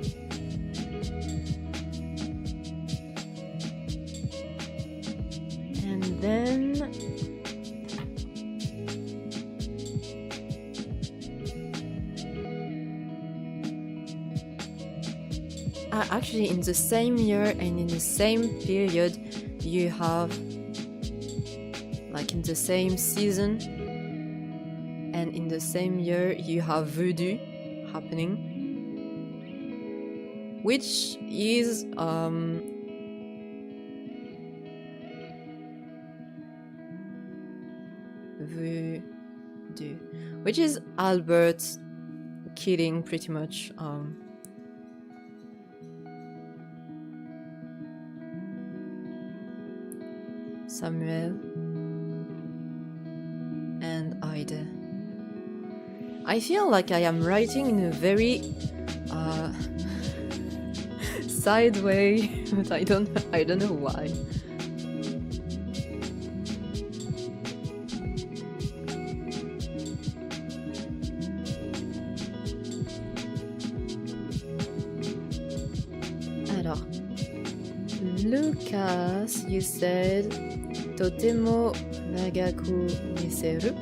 And then actually in the same year and in the same period you have, like in the same season and in the same year you have voodoo happening, which is voodoo, which is Albert killing pretty much Samuel and Ida. I feel like I am writing in a very side way, but I don't know why. Alors, Lucas, you said Totemo Nagaku Miseru.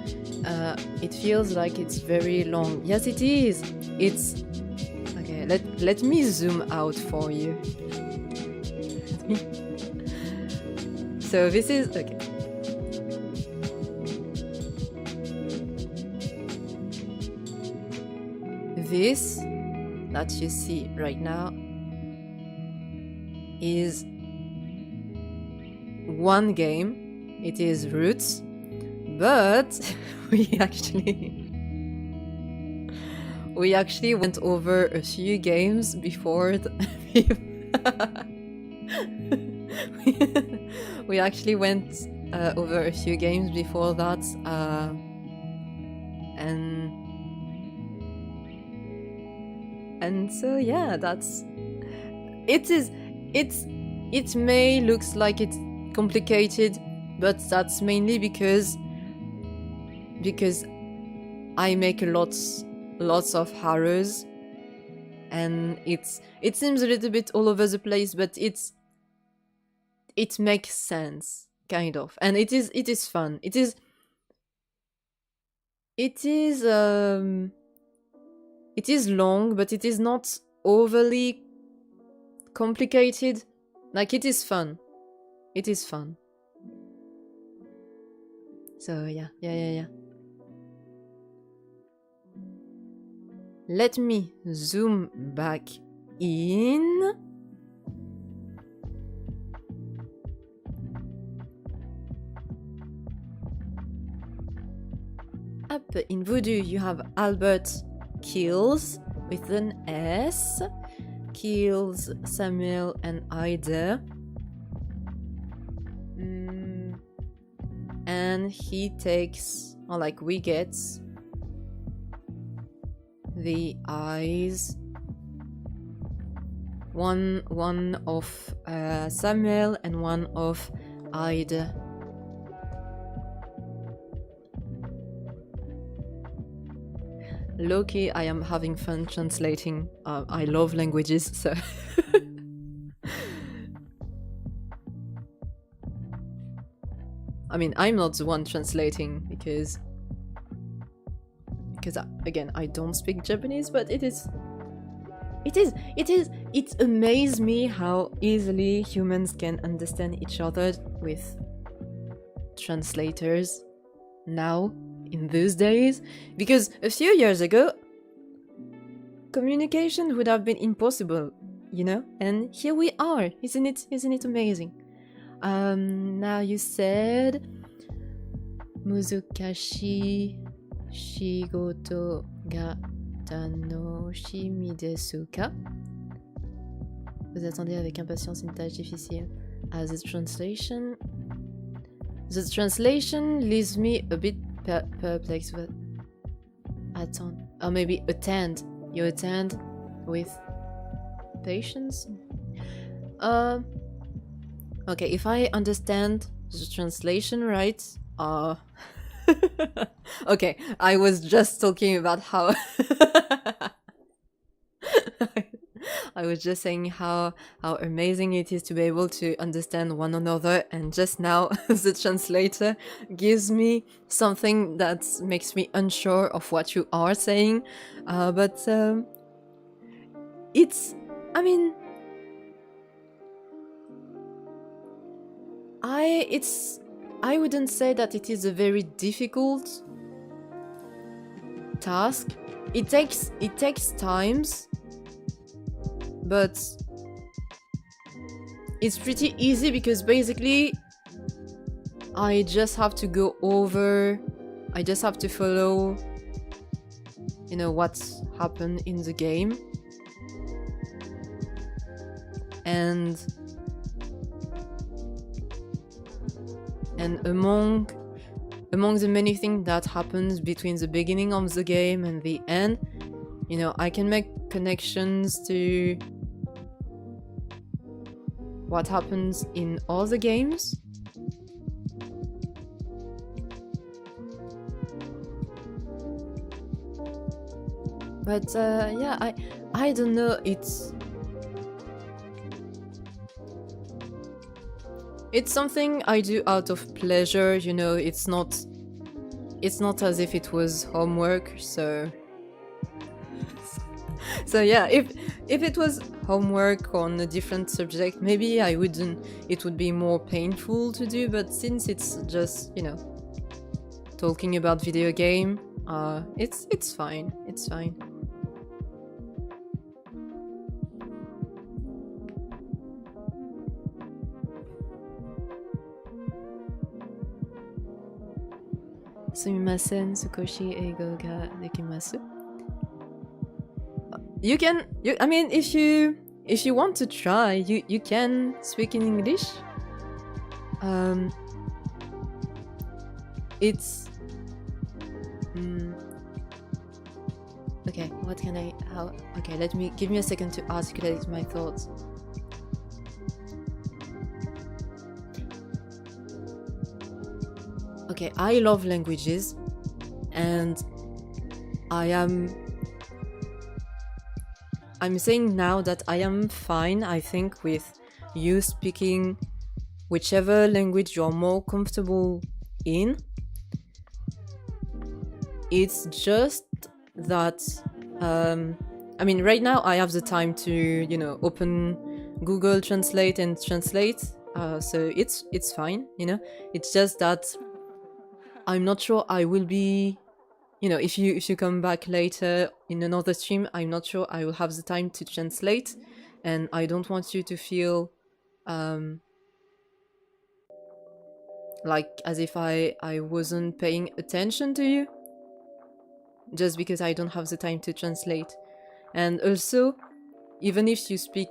It feels like it's very long. Yes, it is. It's okay. Let me zoom out for you. So this is okay. This that you see right now is one game. It is Roots, but we actually went over a few games before we actually went over a few games before that, and so yeah, that's it may looks like it's complicated, but that's mainly because I make lots of horrors, and it seems a little bit all over the place, but it makes sense, kind of, and it is fun. It is long, but it is not overly complicated. Like, it is fun. It is fun. So yeah. Let me zoom back in. Up in Voodoo, you have Albert kills with an S, kills Samuel and Ida. And he takes, or like we get, the eyes. One of Samuel and one of Ida. Loki, I am having fun translating. I love languages, so. I mean, I'm not the one translating because again, I don't speak Japanese, but it amazes me how easily humans can understand each other with translators now, in those days, because a few years ago, communication would have been impossible, you know? And here we are, isn't it amazing? Now you said muzukashi shigoto ga tanoshimi desu ka? Vous attendez avec impatience une tâche difficile. The translation leaves me a bit perplexed, but attend, or maybe attend. You attend with patience. Okay, if I understand the translation right, okay, I was just talking about how I was just saying how amazing it is to be able to understand one another, and just now the translator gives me something that makes me unsure of what you are saying, but it's, I mean, I wouldn't say that it is a very difficult task. It takes times, but it's pretty easy because basically I just have to go over, I just have to follow, you know, what's happened in the game, and among the many things that happens between the beginning of the game and the end, you know, I can make connections to what happens in other games. But yeah, I don't know, it's something I do out of pleasure, you know, it's not as if it was homework, so yeah, if it was homework on a different subject, maybe it would be more painful to do, but since it's just, you know, talking about video game, it's fine. Sumimasen, Sukoshi eigo ga dekimasu. I mean, if you want to try, you can speak in English. It's okay, what can okay, give me a second to articulate my thoughts. Okay, I love languages, and I'm saying now that I am fine, I think, with you speaking whichever language you're more comfortable in. It's just that, I mean, right now I have the time to, you know, open Google Translate and translate, so it's fine, you know. It's just that I'm not sure I will be, you know, if you come back later in another stream, I'm not sure I will have the time to translate, and I don't want you to feel like as if I wasn't paying attention to you just because I don't have the time to translate. And also, even if you speak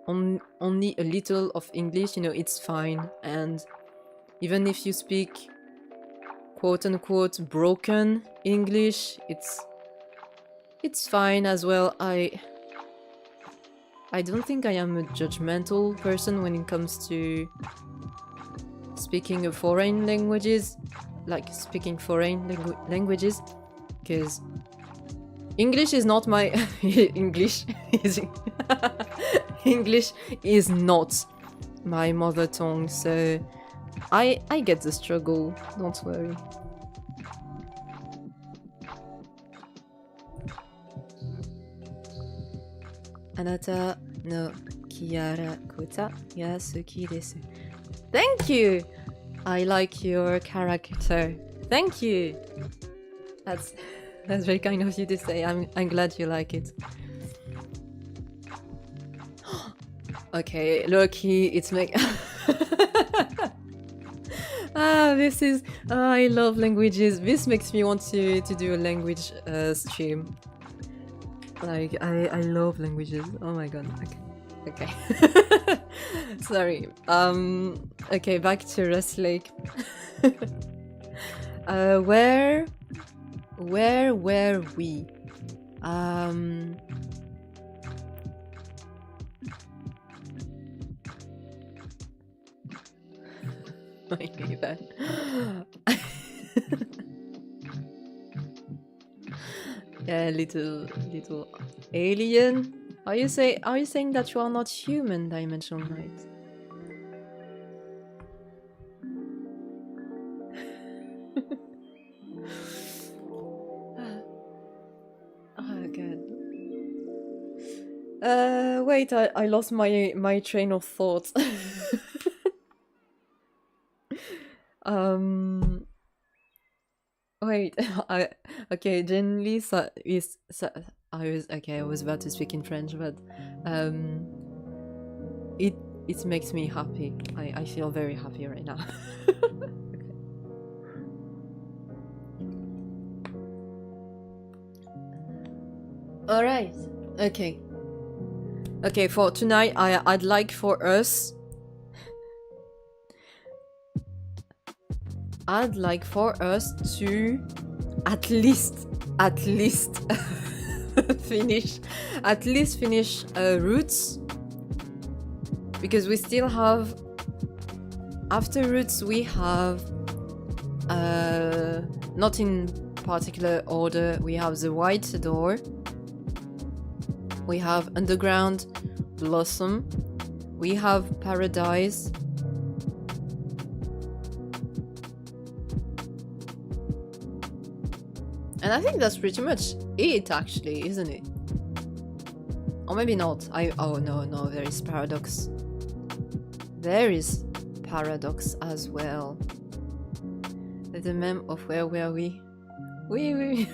only a little of English, you know, it's fine. And even if you speak quote-unquote broken English, it's fine as well. I don't think I am a judgmental person when it comes to speaking a foreign languages, like speaking foreign languages, because English is not my English is English is not my mother tongue, so I get the struggle, don't worry. Anata no kiyara kota yasuki desu. Thank you! I like your character. Thank you! That's very kind of you to say. I'm glad you like it. Okay, Loki, it's make this is I love languages. This makes me want to do a language stream. Like I love languages. Oh my god. Okay. Sorry. Okay, back to Rust Lake. Where were we? My neighbor. Yeah, little alien. Are you saying that you are not human, Dimensional Knight? Oh god. Wait, I lost my train of thought. Wait, okay, generally I was about to speak in French, but it makes me happy. I feel very happy right now. Okay. All right. Okay, for tonight I'd like for us to at least finish Roots, because we still have, after Roots we have not in particular order, we have the White Door, we have Underground Blossom, we have Paradise, and I think that's pretty much it, actually, isn't it? Or maybe not. Oh no, there is Paradox. There is Paradox as well. The meme of where were we? We.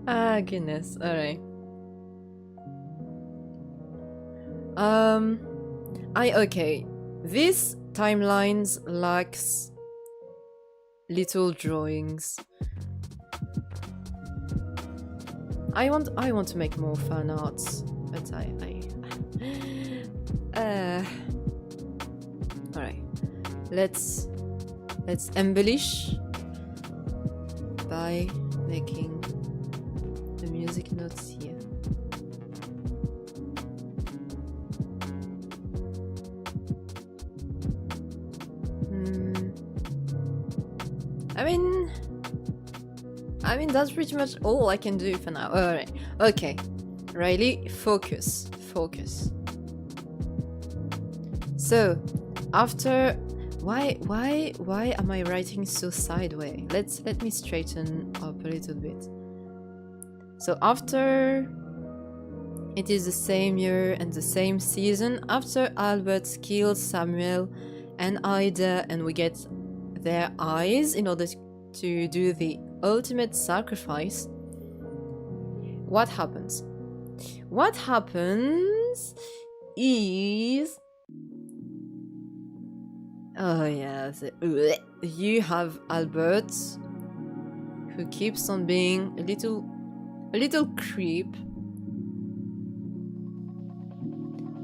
Ah, goodness. Alright. Okay. This timelines lacks little drawings. I want to make more fan arts, but alright. Let's embellish by making the music notes here. I mean that's pretty much all I can do for now. Alright. Okay. Riley, focus. So, after why am I writing so sideways? Let me straighten up a little bit. So after it is the same year and the same season, after Albert kills Samuel and Ida, and we get their eyes in order to do the ultimate sacrifice, what happens? What happens is Oh yeah, you have Albert, who keeps on being a little creep.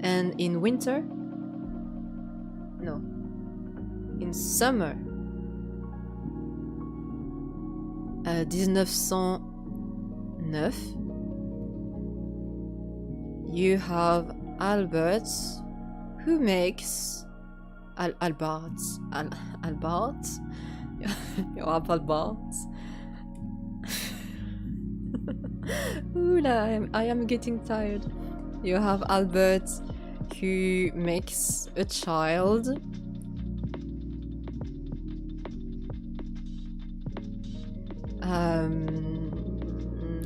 And in winter? No. In summer. 1909. You have Albert, who makes Albert. You have Albert. Ooh, I am getting tired. You have Albert, who makes a child.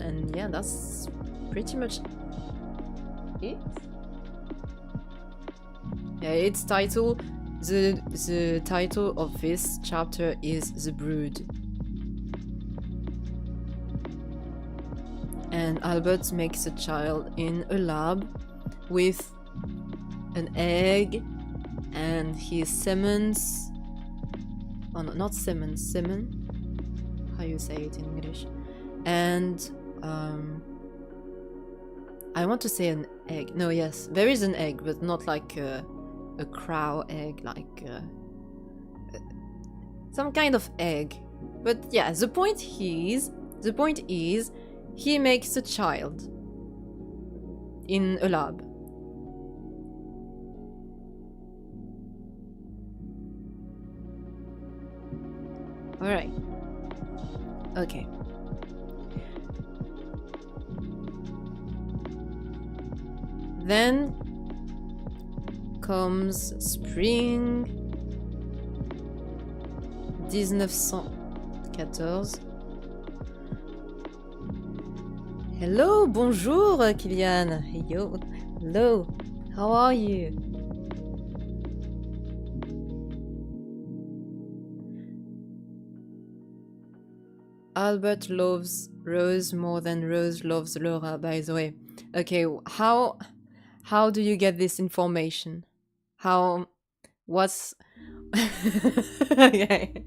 And yeah, that's pretty much it. Yeah, its title, the title of this chapter is The Brood. And Albert makes a child in a lab with an egg, and he summons... Oh no, not summons, semen? How you say it in English? And I want to say an egg. No, yes, there is an egg, but not like a crow egg, like some kind of egg. But yeah, the point is, he makes a child in a lab. Alright. Okay. Then comes spring 1914. Hello, bonjour, Kylian. Hey, yo. Hello. How are you? Albert loves Rose more than Rose loves Laura, by the way. Okay, how do you get this information? What's... Okay.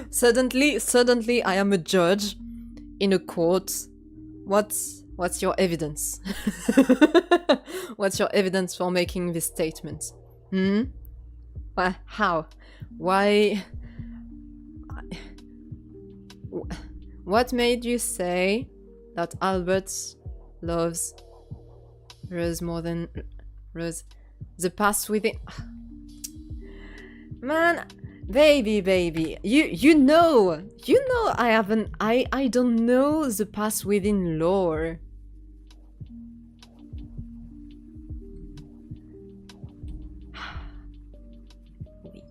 Suddenly I am a judge in a court. What's your evidence? What's your evidence for making this statement? How? Why? What made you say that Albert loves Rose more than Rose? The past within... Man, baby, you know I don't know the past within lore. Wait.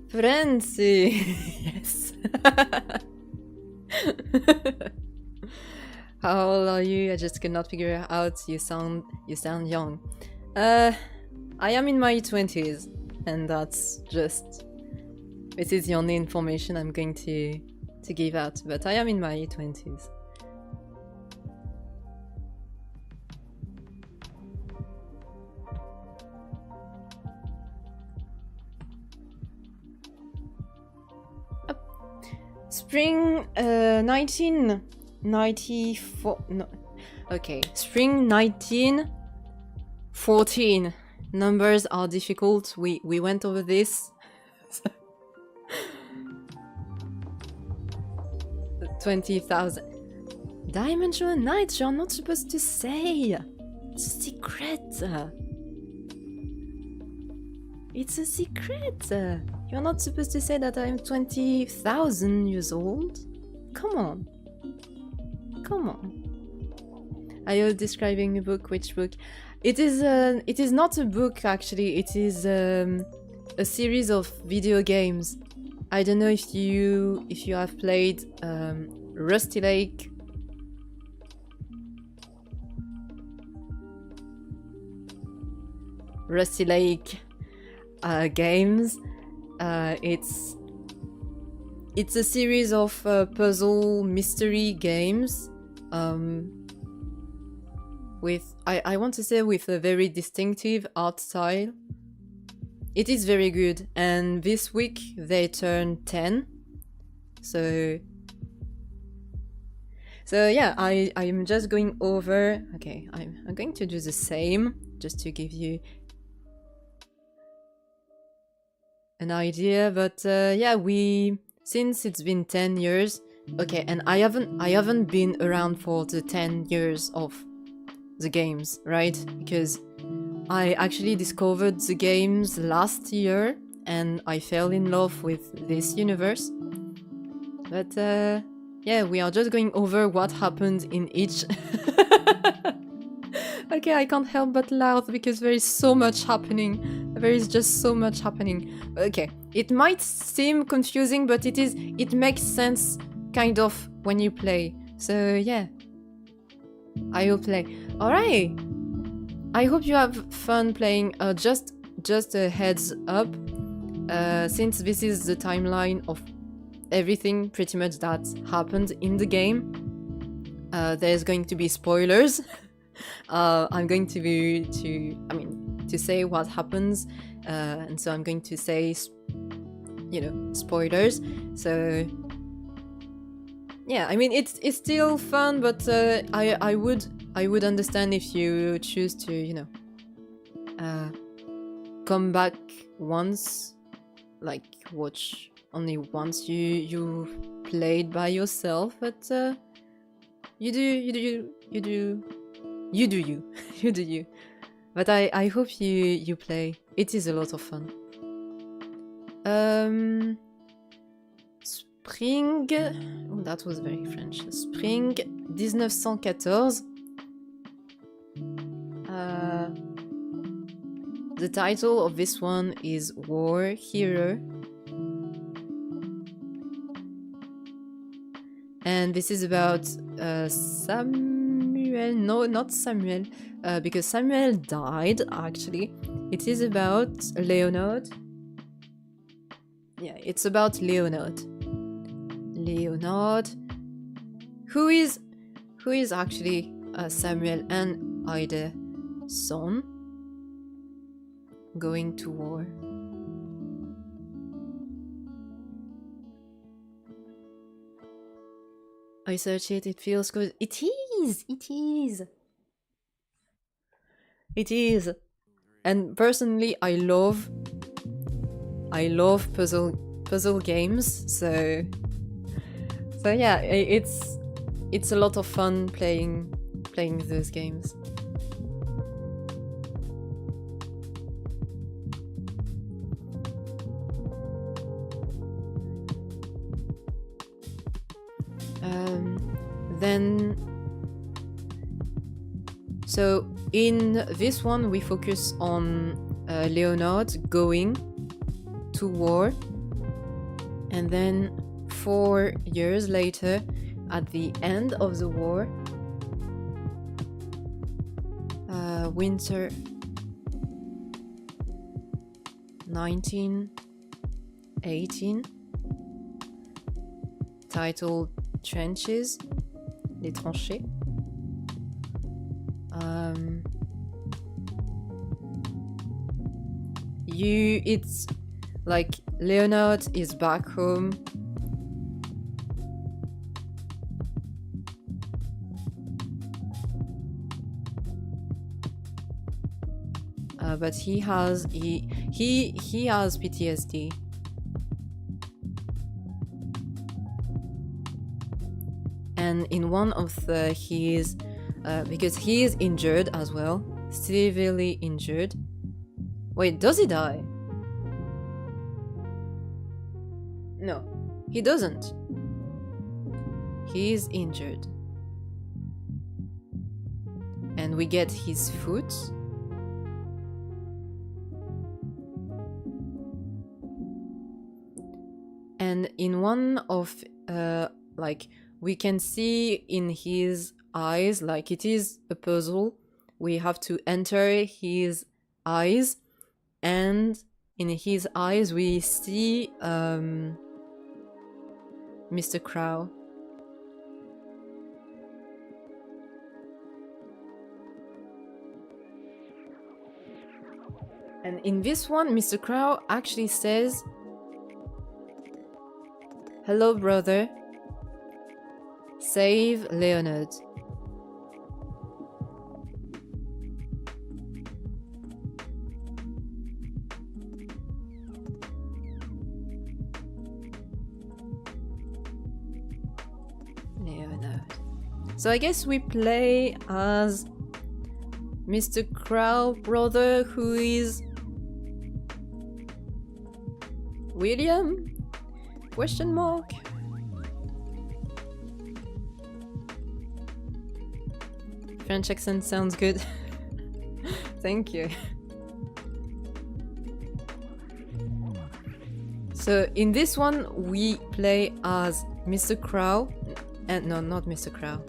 Francie! Yes. How old are you? I just could not figure it out. You sound young. I am in my 20s, and that's just... This is the only information I'm going to give out, but I am in my 20s. Spring 1994. No. Okay, spring 1914. Numbers are difficult. We went over this. 20,000. Dimensional Nights, you're not supposed to say. It's a secret. It's a secret. You're not supposed to say that I'm 20,000 years old. Come on. Are you describing a book? Which book? It is not a book, actually. It is a series of video games. I don't know if you have played Rusty Lake. Games. It's a series of puzzle mystery games. with, I want to say, with a very distinctive art style. It is very good, and this week they turned 10. So yeah, I'm just going over. Okay, I'm going to do the same just to give you an idea. But yeah, since it's been 10 years. Okay, and I haven't been around for the 10 years of the games, right? Because I actually discovered the games last year and I fell in love with this universe. But yeah, we are just going over what happened in each. Okay, I can't help but laugh because there is so much happening. There is just so much happening. Okay, it might seem confusing, but it makes sense kind of when you play. So yeah, I will play. Alright, I hope you have fun playing. Just a heads up, since this is the timeline of everything pretty much that happened in the game, there's going to be spoilers. I'm going to say what happens, and so I'm going to say, spoilers. So yeah, I mean it's still fun, but I would understand if you choose to come back once, like watch only once you played by yourself. But you do you. But I hope you play. It is a lot of fun. Spring... Oh, that was very French. Spring 1914. The title of this one is War Hero. And this is about Samuel... No, not Samuel. Because Samuel died, actually. It is about Leonard. Yeah, it's about Leonard. Who is actually Samuel and Ida's son going to war. I search it, it feels good. It is. And personally, I love puzzle games, so yeah, it's a lot of fun playing those games. Then, so in this one we focus on Leonard going to war, and then 4 years later, at the end of the war, winter 1918, titled Trenches, les tranchées. It's like Leonard is back home. But he has PTSD. And in one of his, because he is injured as well, severely injured. Wait, does he die? No, he doesn't. He is injured. And we get his foot. And in one of, we can see in his eyes, like it is a puzzle. We have to enter his eyes, and in his eyes we see Mr. Crow. And in this one, Mr. Crow actually says, "Hello, brother. Save Leonard." Leonard. So I guess we play as Mr. Crow brother, who is William? Question mark? French accent sounds good. Thank you. So in this one we play as Mr. Crow, and no, not Mr. Crow.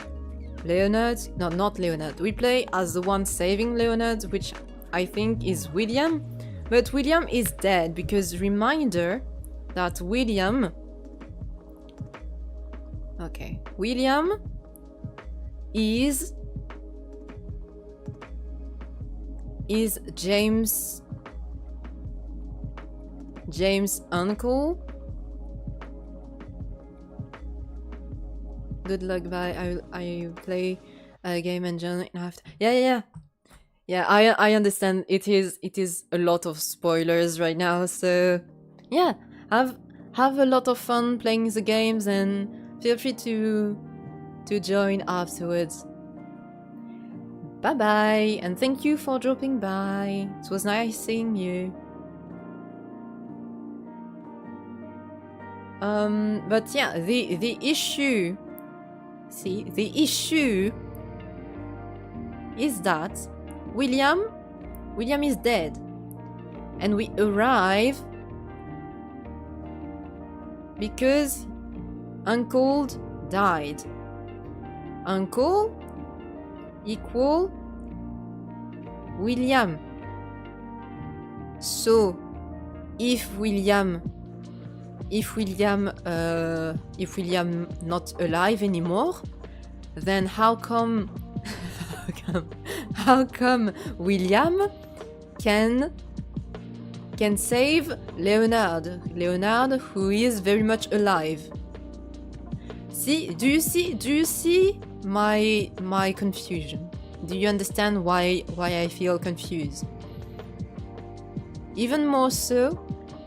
Leonard? No, not Leonard. We play as the one saving Leonard, which I think is William. But William is dead, because reminder that William... Okay. William is James' uncle. Good luck, bye. I play a game and join after. Yeah. I understand. It is a lot of spoilers right now. So yeah, have a lot of fun playing the games, and feel free to join afterwards. Bye bye, and thank you for dropping by. It was nice seeing you. But yeah, the issue. See, the issue is that William is dead, and we arrive because Uncle died. Uncle equal William. So if William not alive anymore, then how come William can save Leonard, who is very much alive? Do you see my confusion? Do you understand why I feel confused? Even more so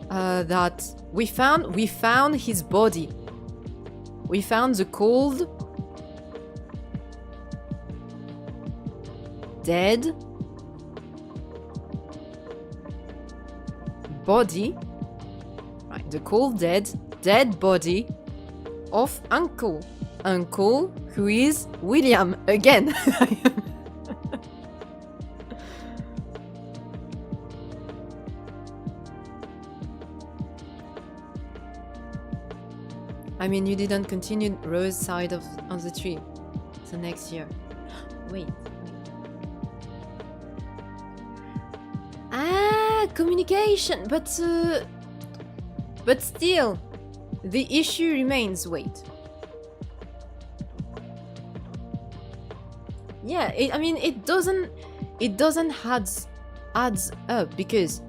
that we found his body. We found the cold, dead body, right? The cold, dead body of Uncle, who is William again. I mean, you didn't continue Rose's side of the tree. So next year. Wait. Communication, but still, the issue remains. Wait. Yeah, it doesn't adds up, because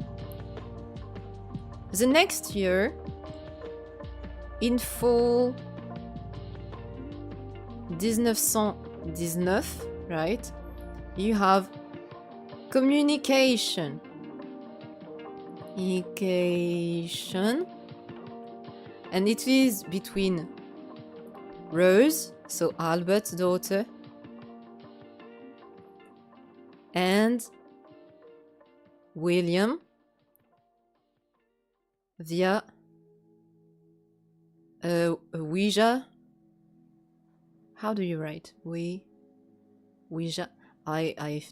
the next year, in fall 1919, right? You have communication, and it is between Rose, so Albert's daughter, and William via Ouija. How do you write? Ouija. I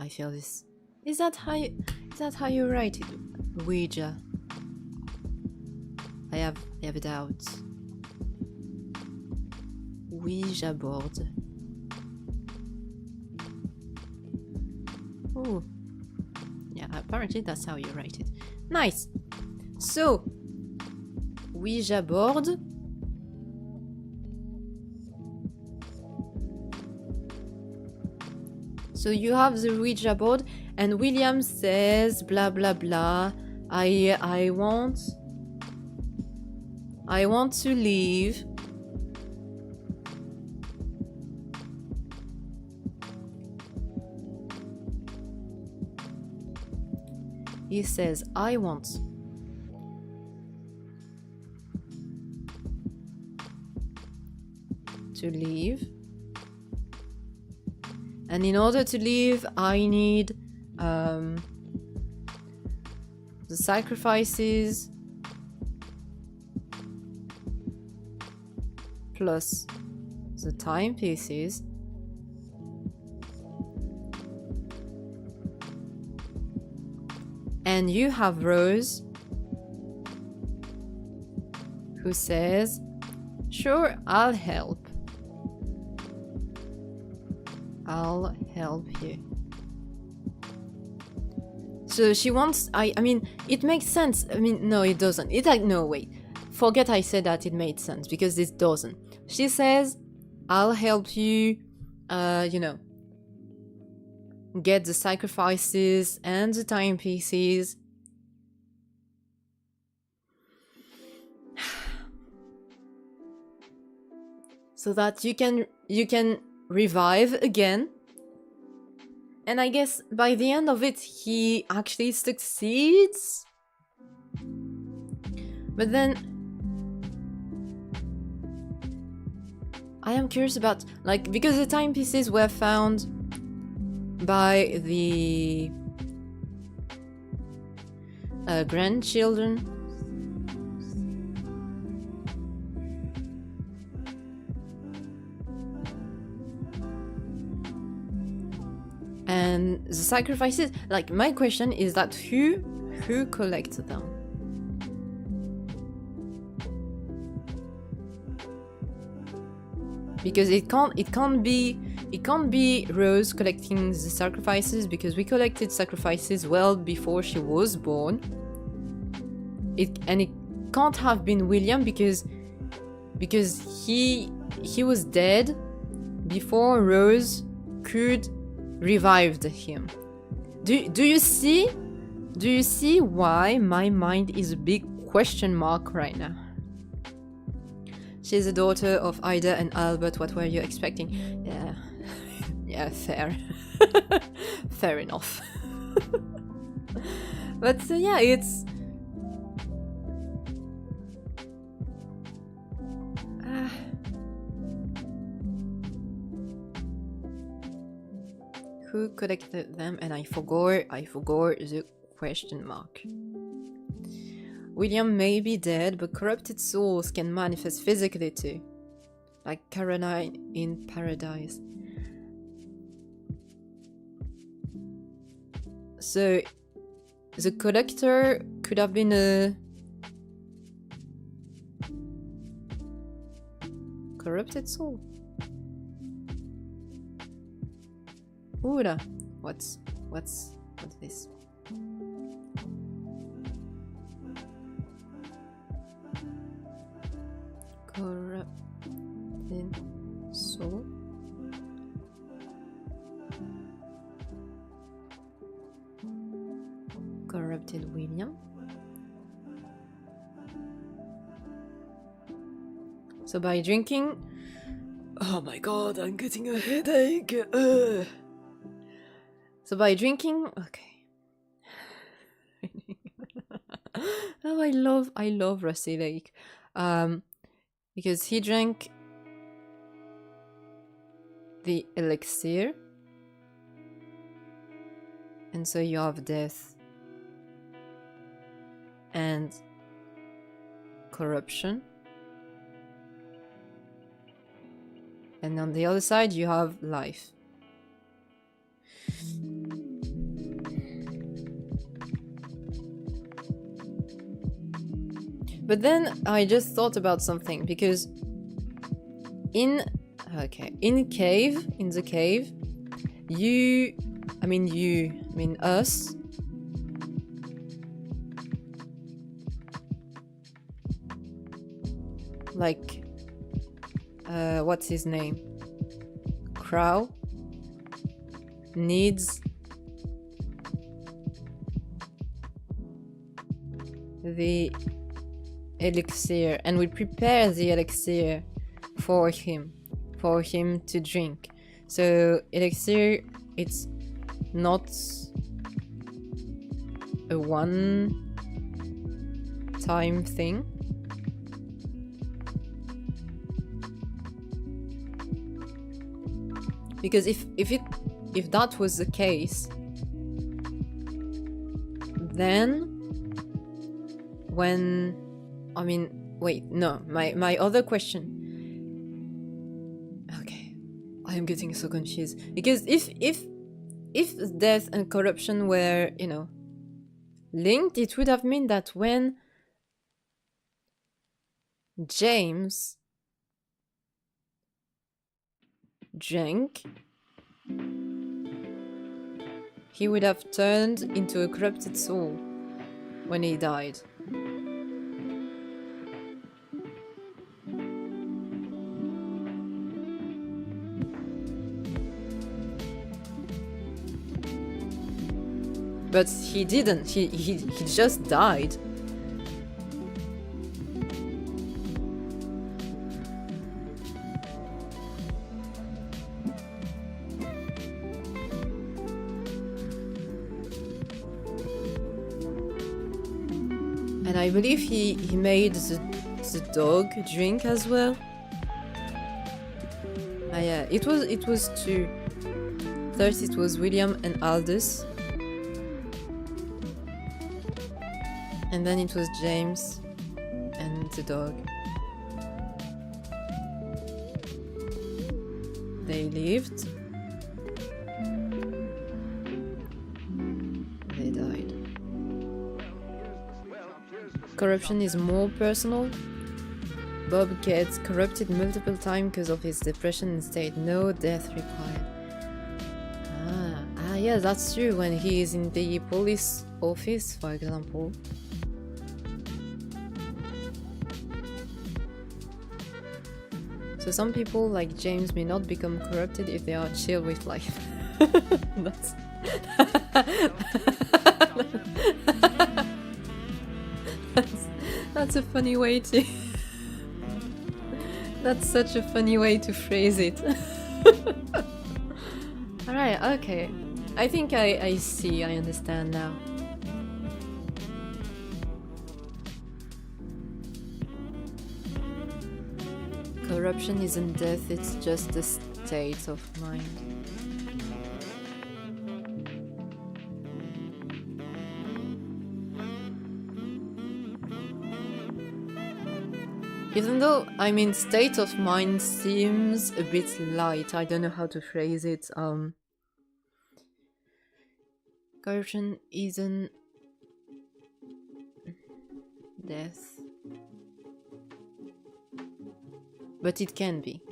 feel this. Is that how you write it? Ouija. I have a doubt. Ouija board. Oh. Yeah, apparently that's how you write it. Nice. So, Ouija board. So you have the Ouija board, And William says blah blah blah. I want to leave. He says, I want to leave. And in order to leave, I need the sacrifices plus the timepieces. And you have Rose, who says, sure, I'll help. I'll help you. So she wants, I mean, it makes sense. I mean, no, it doesn't. No, wait. Forget I said that it made sense, because this doesn't. She says, I'll help you, you know, get the sacrifices and the timepieces. So that you can revive again. And I guess by the end of it, he actually succeeds. But then I am curious about, like, because the timepieces were found by the grandchildren. And the sacrifices, like, my question is that who collects them? Because it can't be Rose collecting the sacrifices, because we collected sacrifices well before she was born. It can't have been William because he was dead before Rose could revive him. Do you see why my mind is a big question mark right now? She's the daughter of Ida and Albert. What were you expecting? Yeah. Yeah, fair. Fair enough. But yeah, it's... Who collected them? And I forgot the question mark. William may be dead, but corrupted souls can manifest physically too. Like Caroline in Paradise. So, the collector could have been a corrupted soul. Ooh, what's this? Corrupted soul. Corrupted William. So by drinking... Oh my god, I'm getting a headache. So by drinking... Okay. Oh, I love Rusty Lake. Because he drank the elixir. And so you have death and corruption. And on the other side you have life. But then I just thought about something, because in the cave, us, like, what's his name? Crow needs the elixir, and we prepare the elixir for him to drink. So elixir, it's not a one-time thing. Because if that was the case, then when wait, no, my other question. Okay, I am getting so confused, because if death and corruption were, you know, linked, it would have meant that when James drank, he would have turned into a corrupted soul when he died. But he didn't. He just died. And I believe he made the dog drink as well. Yeah, it was two. First it was William and Aldous. And then it was James and the dog. They lived. They died. Corruption is more personal. Bob gets corrupted multiple times because of his depression and state. No death required. Yeah, that's true. When he is in the police office, for example. So some people, like James, may not become corrupted if they are chill with life. That's a funny way to... That's such a funny way to phrase it. Alright, okay. I think I see, I understand now. Corruption isn't death, it's just a state of mind. Even though, I mean, state of mind seems a bit light, I don't know how to phrase it. Corruption isn't death. But it can be.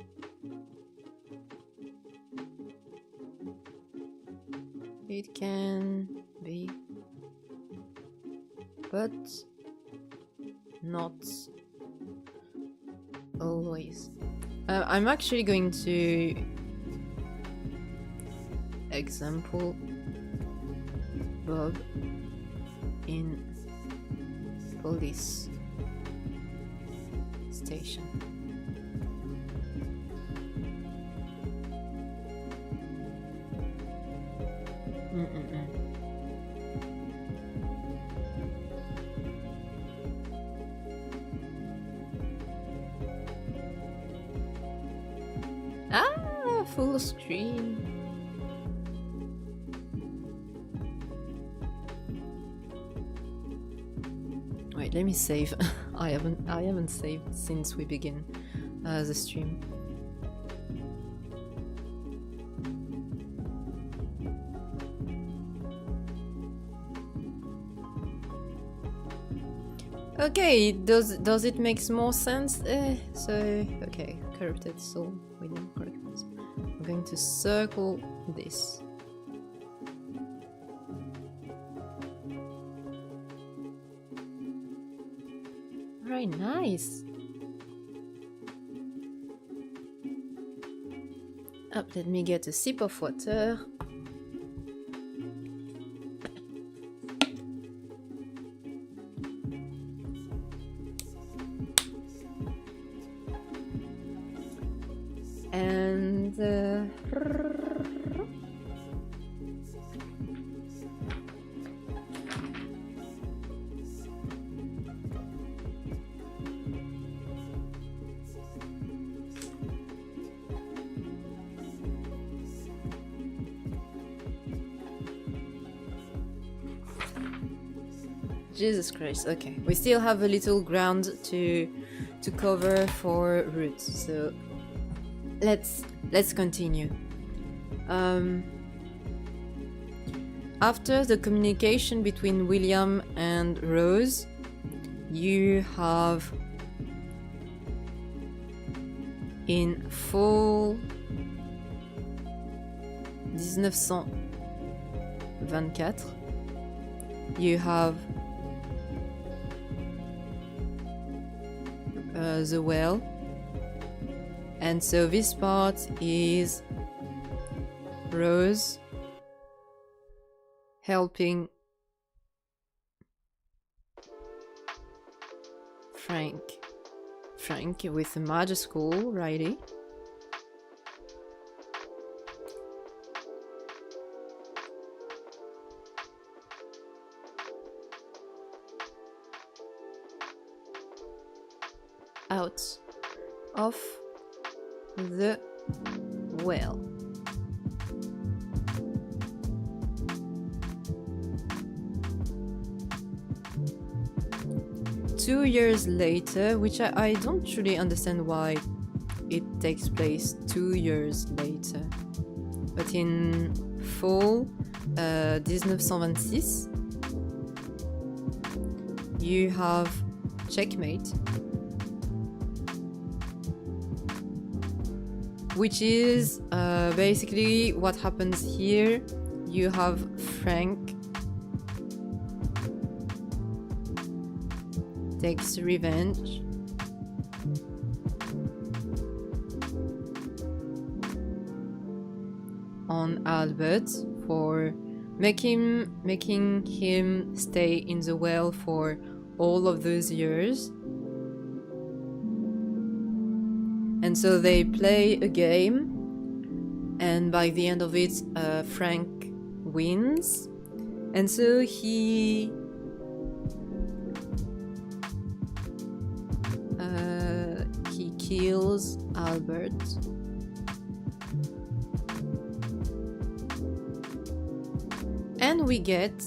It can be. But not always. I'm actually going to example Bob in police station. Full screen. Wait, let me save. I haven't saved since we begin the stream. Okay, does it make more sense? So okay, corrupted soul within corruptness. I'm going to circle this. Right, nice. Up, let me get a sip of water. And Jesus Christ, okay. We still have a little ground to cover for roots, so let's continue. After the communication between William and Rose, you have in fall 1924, you have the well, and so this part is Rose helping Frank with the magic school, righty? Out of the well. Two years later, which I don't truly understand why it takes place 2 years later. But in fall 1926, you have checkmate, which is basically what happens here. You have Frank takes revenge on Albert for making him stay in the well for all of those years. And so they play a game, and by the end of it, Frank wins, and so he kills Albert. And we get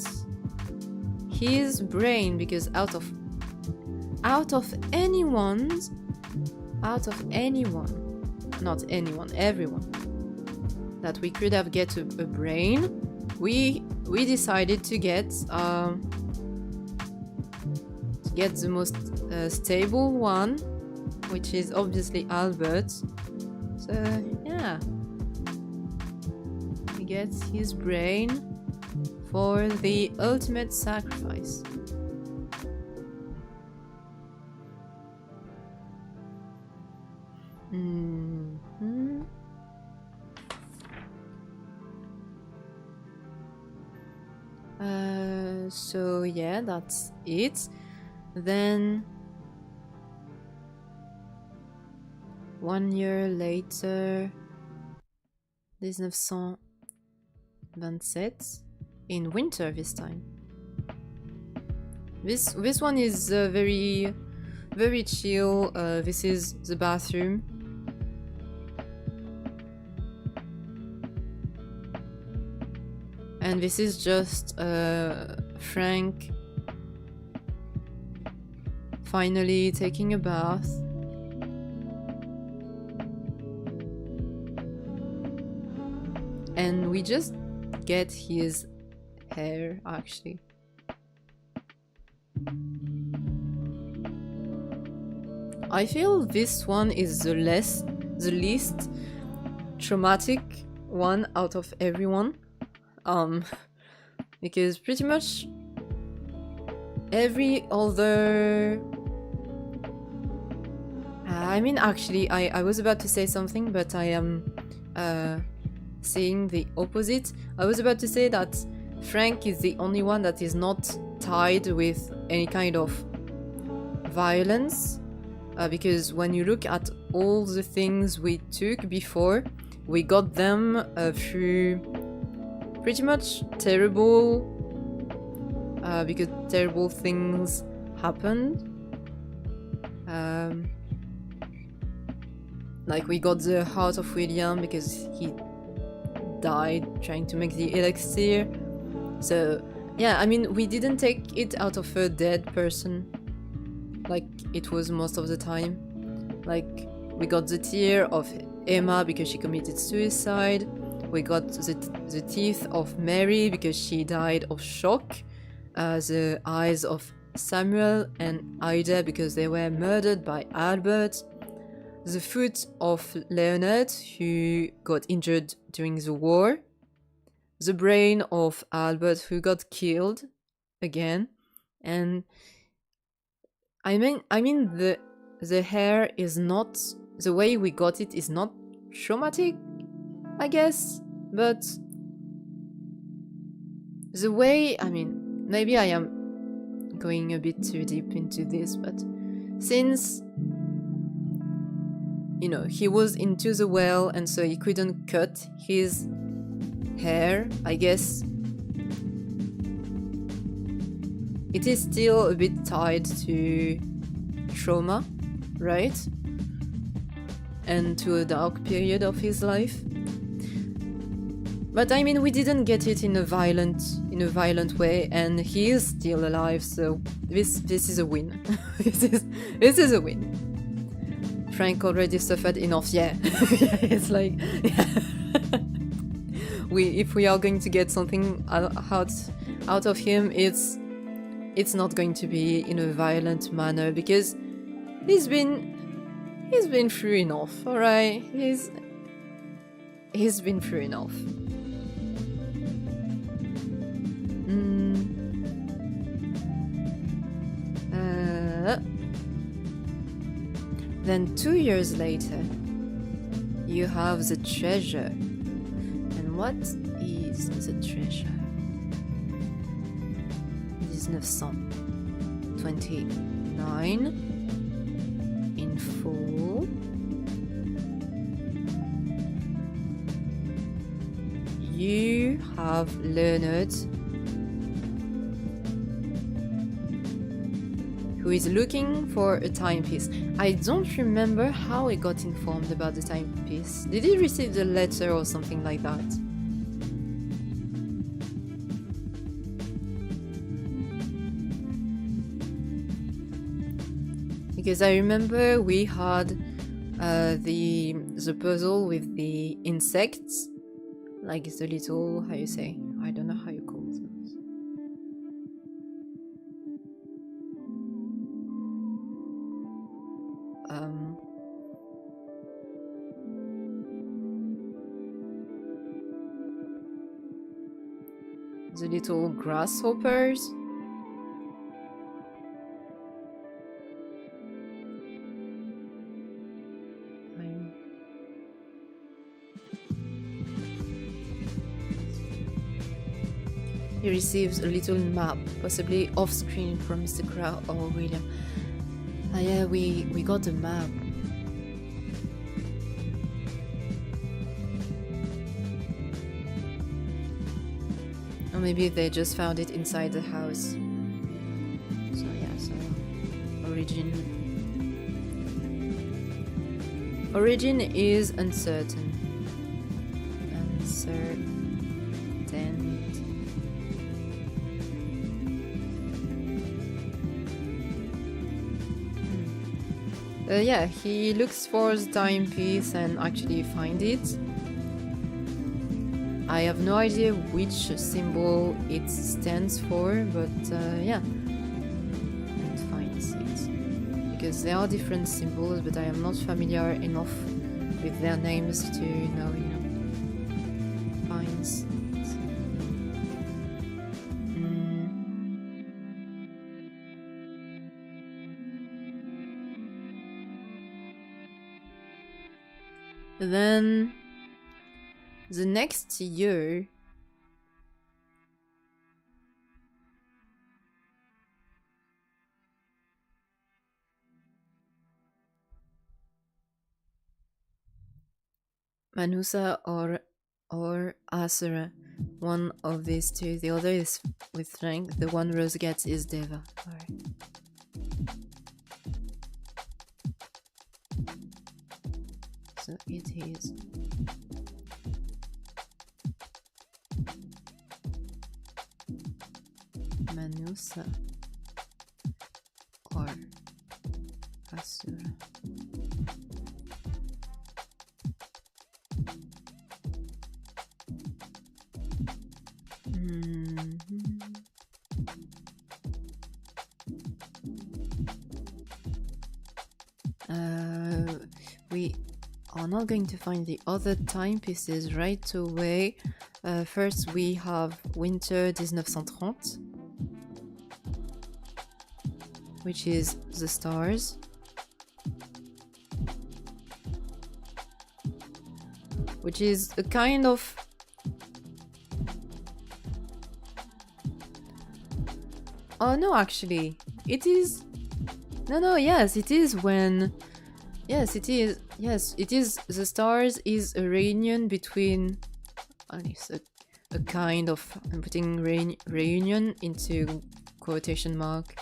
his brain, because out of anyone, not anyone, everyone that we could have get a brain, we decided to get the most stable one, which is obviously Albert. So yeah, he gets his brain for the ultimate sacrifice. So yeah, that's it. Then 1 year later, 1927, in winter this time. This one is very chill. This is the bathroom. And this is just Frank finally taking a bath. And we just get his hair, actually. I feel this one is the least traumatic one out of everyone. Because pretty much every other... I mean, actually, I was about to say something, but I am saying the opposite. I was about to say that Frank is the only one that is not tied with any kind of violence. because when you look at all the things we took before, we got them through pretty much terrible, because terrible things happened. Like we got the heart of William because he died trying to make the elixir. So yeah, I mean, we didn't take it out of a dead person like it was most of the time. Like we got the tear of Emma because she committed suicide. We got the teeth of Mary because she died of shock. The eyes of Samuel and Ida because they were murdered by Albert. The foot of Leonard, who got injured during the war. The brain of Albert, who got killed again. And I mean the hair is not, the way we got it is not traumatic, I guess, but the way, I mean, maybe I am going a bit too deep into this, but since, you know, he was into the well and so he couldn't cut his hair, I guess it is still a bit tied to trauma, right? And to a dark period of his life. But I mean, we didn't get it in a violent way, and he is still alive, so this is a win. this is a win. Frank already suffered enough, yeah. It's like, yeah. If we are going to get something out of him, it's not going to be in a violent manner, because he's been through enough, alright? He's been through enough. Then 2 years later, you have the treasure. And what is the treasure? 1929 in full. You have Leonard, who is looking for a timepiece. I don't remember how he got informed about the timepiece. Did he receive the letter or something like that? Because I remember we had the puzzle with the insects, like the little, how you say? I don't know how you call those. The little grasshoppers. He receives a little map, possibly off-screen from Mr. Crow or William. Ah yeah, we got the map. Or maybe they just found it inside the house. So yeah, so origin is uncertain. Yeah, he looks for the timepiece and actually find it. I have no idea which symbol it stands for, but yeah, and finds it. Because there are different symbols, but I am not familiar enough with their names to know, you know. Finds it. Then the next year, Manusa or Asura. One of these two. The other is with Frank. The one Rose gets is Deva. Alright. So it is Manusa or Asura. We are not going to find the other timepieces right away. First we have Winter 1930, which is the stars. Which is a kind of... Oh no, actually, it is... No, yes, it is when... Yes, it is. Yes, it is. The stars is a reunion between... At least a kind of... I'm putting reunion into quotation mark.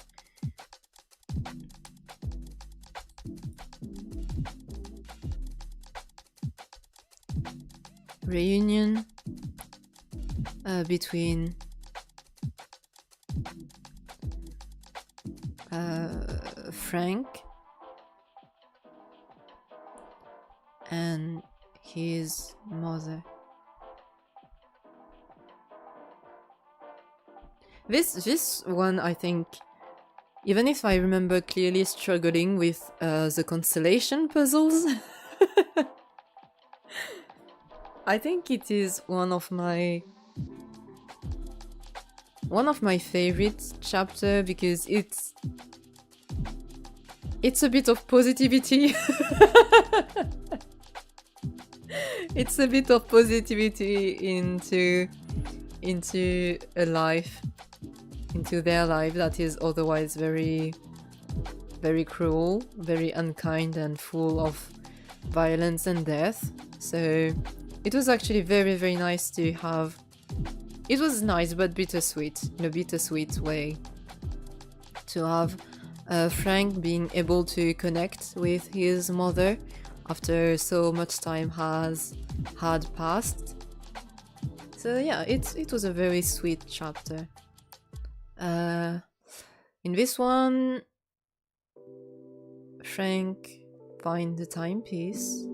Reunion between Frank and his mother. This one, I think, even if I remember clearly struggling with the constellation puzzles, I think it is one of my favorite chapter because it's a bit of positivity. It's a bit of positivity into a life, into their life that is otherwise very, very cruel, very unkind and full of violence and death. So it was actually very, very nice to have. It was nice but bittersweet, in a bittersweet way, to have Frank being able to connect with his mother after so much time had passed. So yeah, it was a very sweet chapter. In this one, Frank finds the timepiece.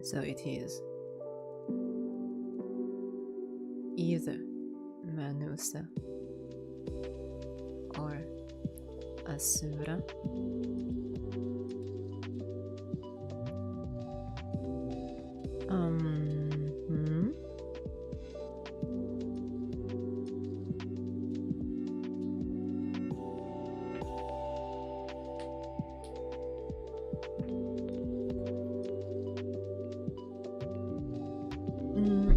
So it is either Manusa or Asura.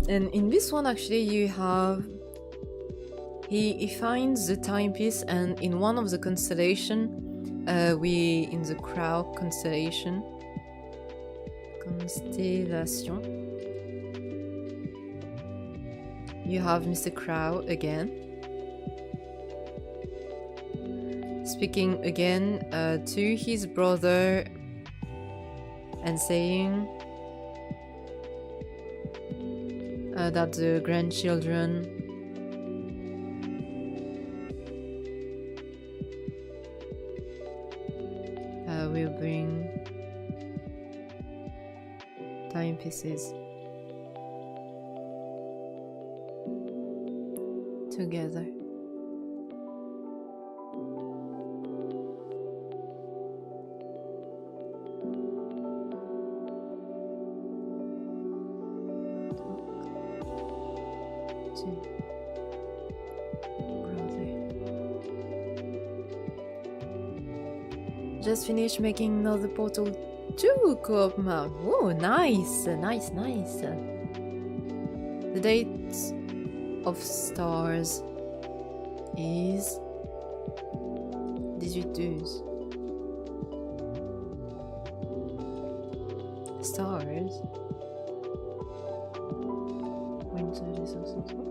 And in this one, actually, you have... He finds the timepiece, and in one of the constellation, in the Crow constellation, you have Mr. Crow again, speaking again to his brother and saying that the grandchildren will bring timepieces together. Just finished making another Portal 2 co-op map. Oh, nice, nice, nice. The date of stars is 18/12. stars. Winter is also hot.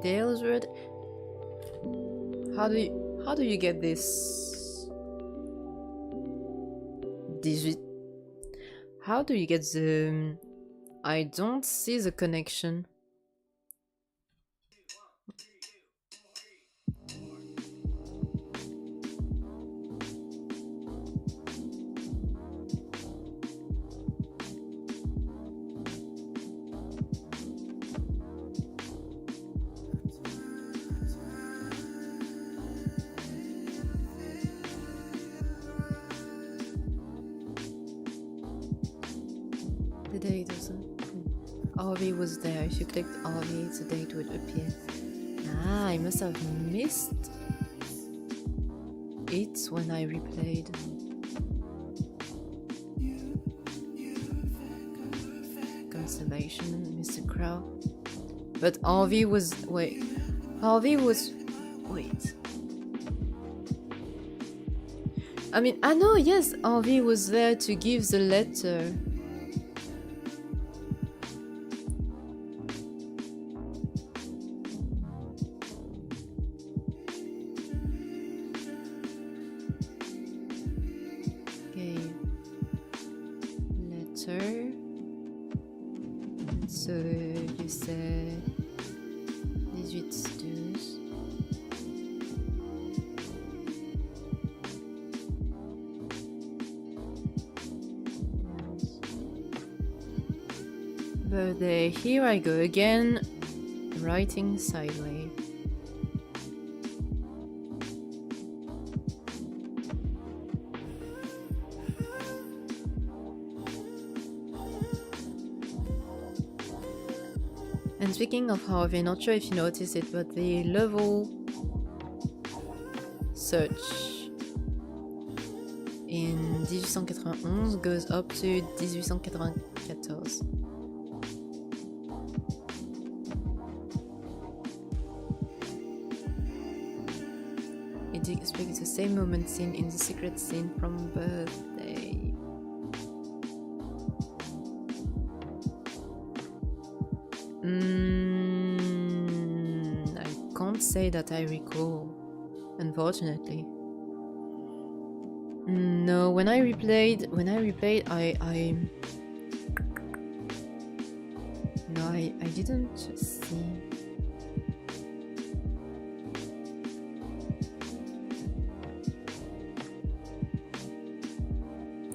Daleswood. How do you get this? How do you get the? I don't see the connection. The date doesn't. RV was there. If you clicked RV, the date would appear. Ah, I must have missed it when I replayed. Constellation, Mr. Crow. But RV was. Wait. RV was. Wait. I mean, I know, yes, RV was there to give the letter. So you say 18-12. Birthday, here I go again, writing sideways. And speaking of Harvey, not sure if you noticed it, but the level search in 1891 goes up to 1894. It depicts the same moment seen in the secret scene from Birthday. I can't say that I recall, unfortunately. No, when I replayed, I didn't see.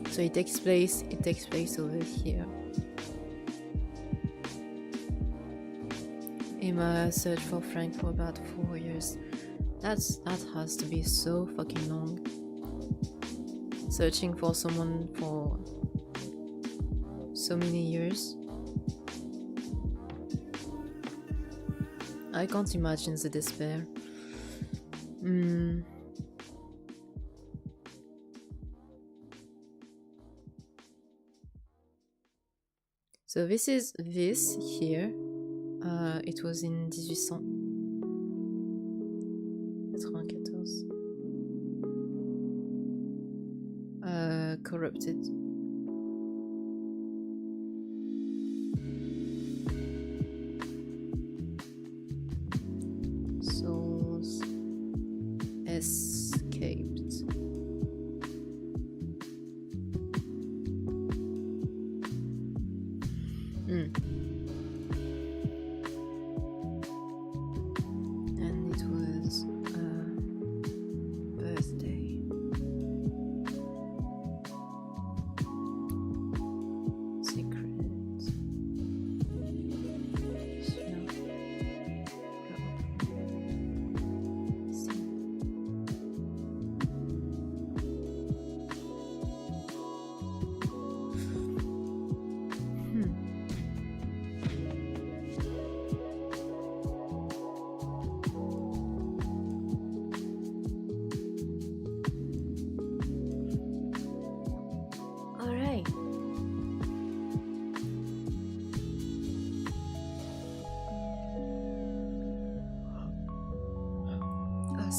So it takes place over here. Emma searched for Frank for about 4 years. That has to be so fucking long. Searching for someone for so many years. I can't imagine the despair. So this is this here. It was in 1894. Corrupted. Souls escaped. And it was birthday. Secret.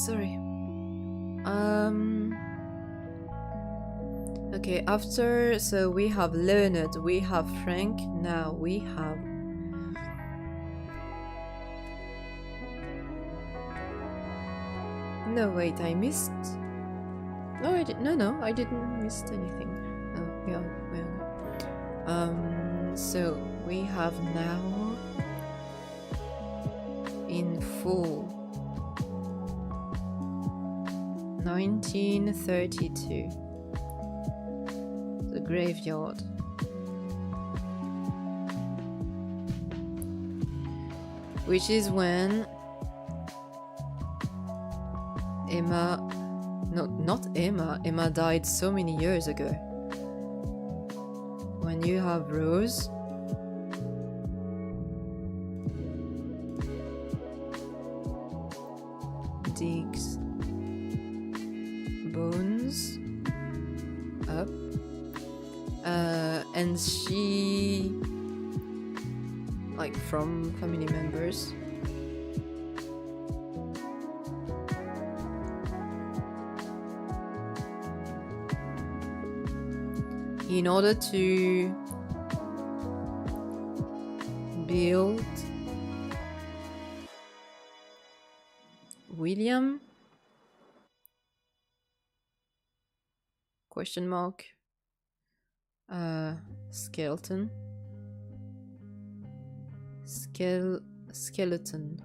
Sorry. Okay, after, so we have Leonard, we have Frank, now we have... No, wait, I missed... No, I didn't miss anything. Oh, yeah, so we have now... in full... 1932. The graveyard. Which is when Emma... No, not Emma. Emma died so many years ago. When you have Rose... digs bones up, and she, like, from family members, in order to build William ? Question mark. Skeleton. Skeleton.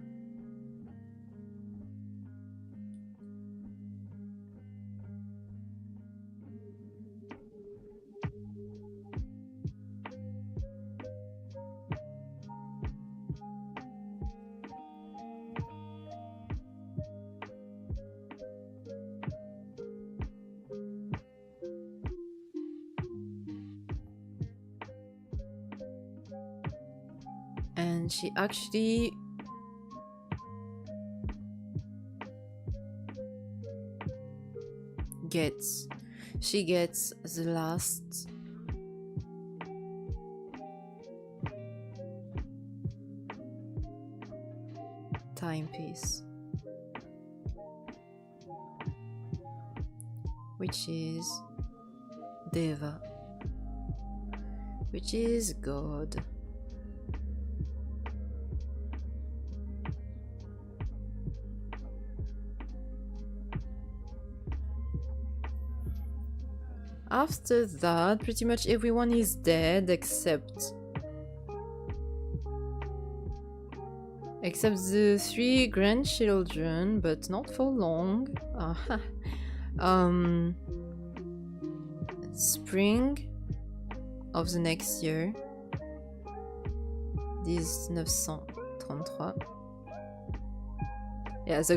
And she actually gets the last timepiece, which is Deva, which is God. After that, pretty much everyone is dead except the 3 grandchildren, but not for long. Spring of the next year, 1933. Yeah, the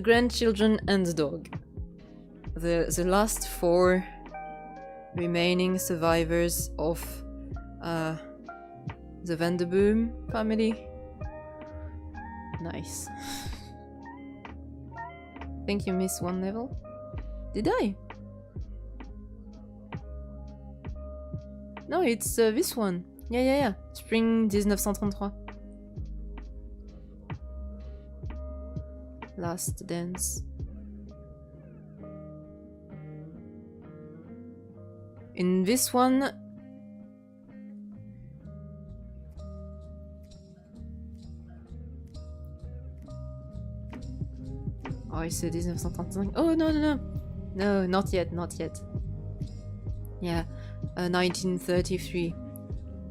grandchildren and the dog. The last 4 remaining survivors of the Vanderboom family. Nice. Think you missed 1 level? Did I? No, it's this one. Yeah. Spring 1933. Last dance. In this one, oh, I said 1935. Oh, no, not yet. Yeah, 1933,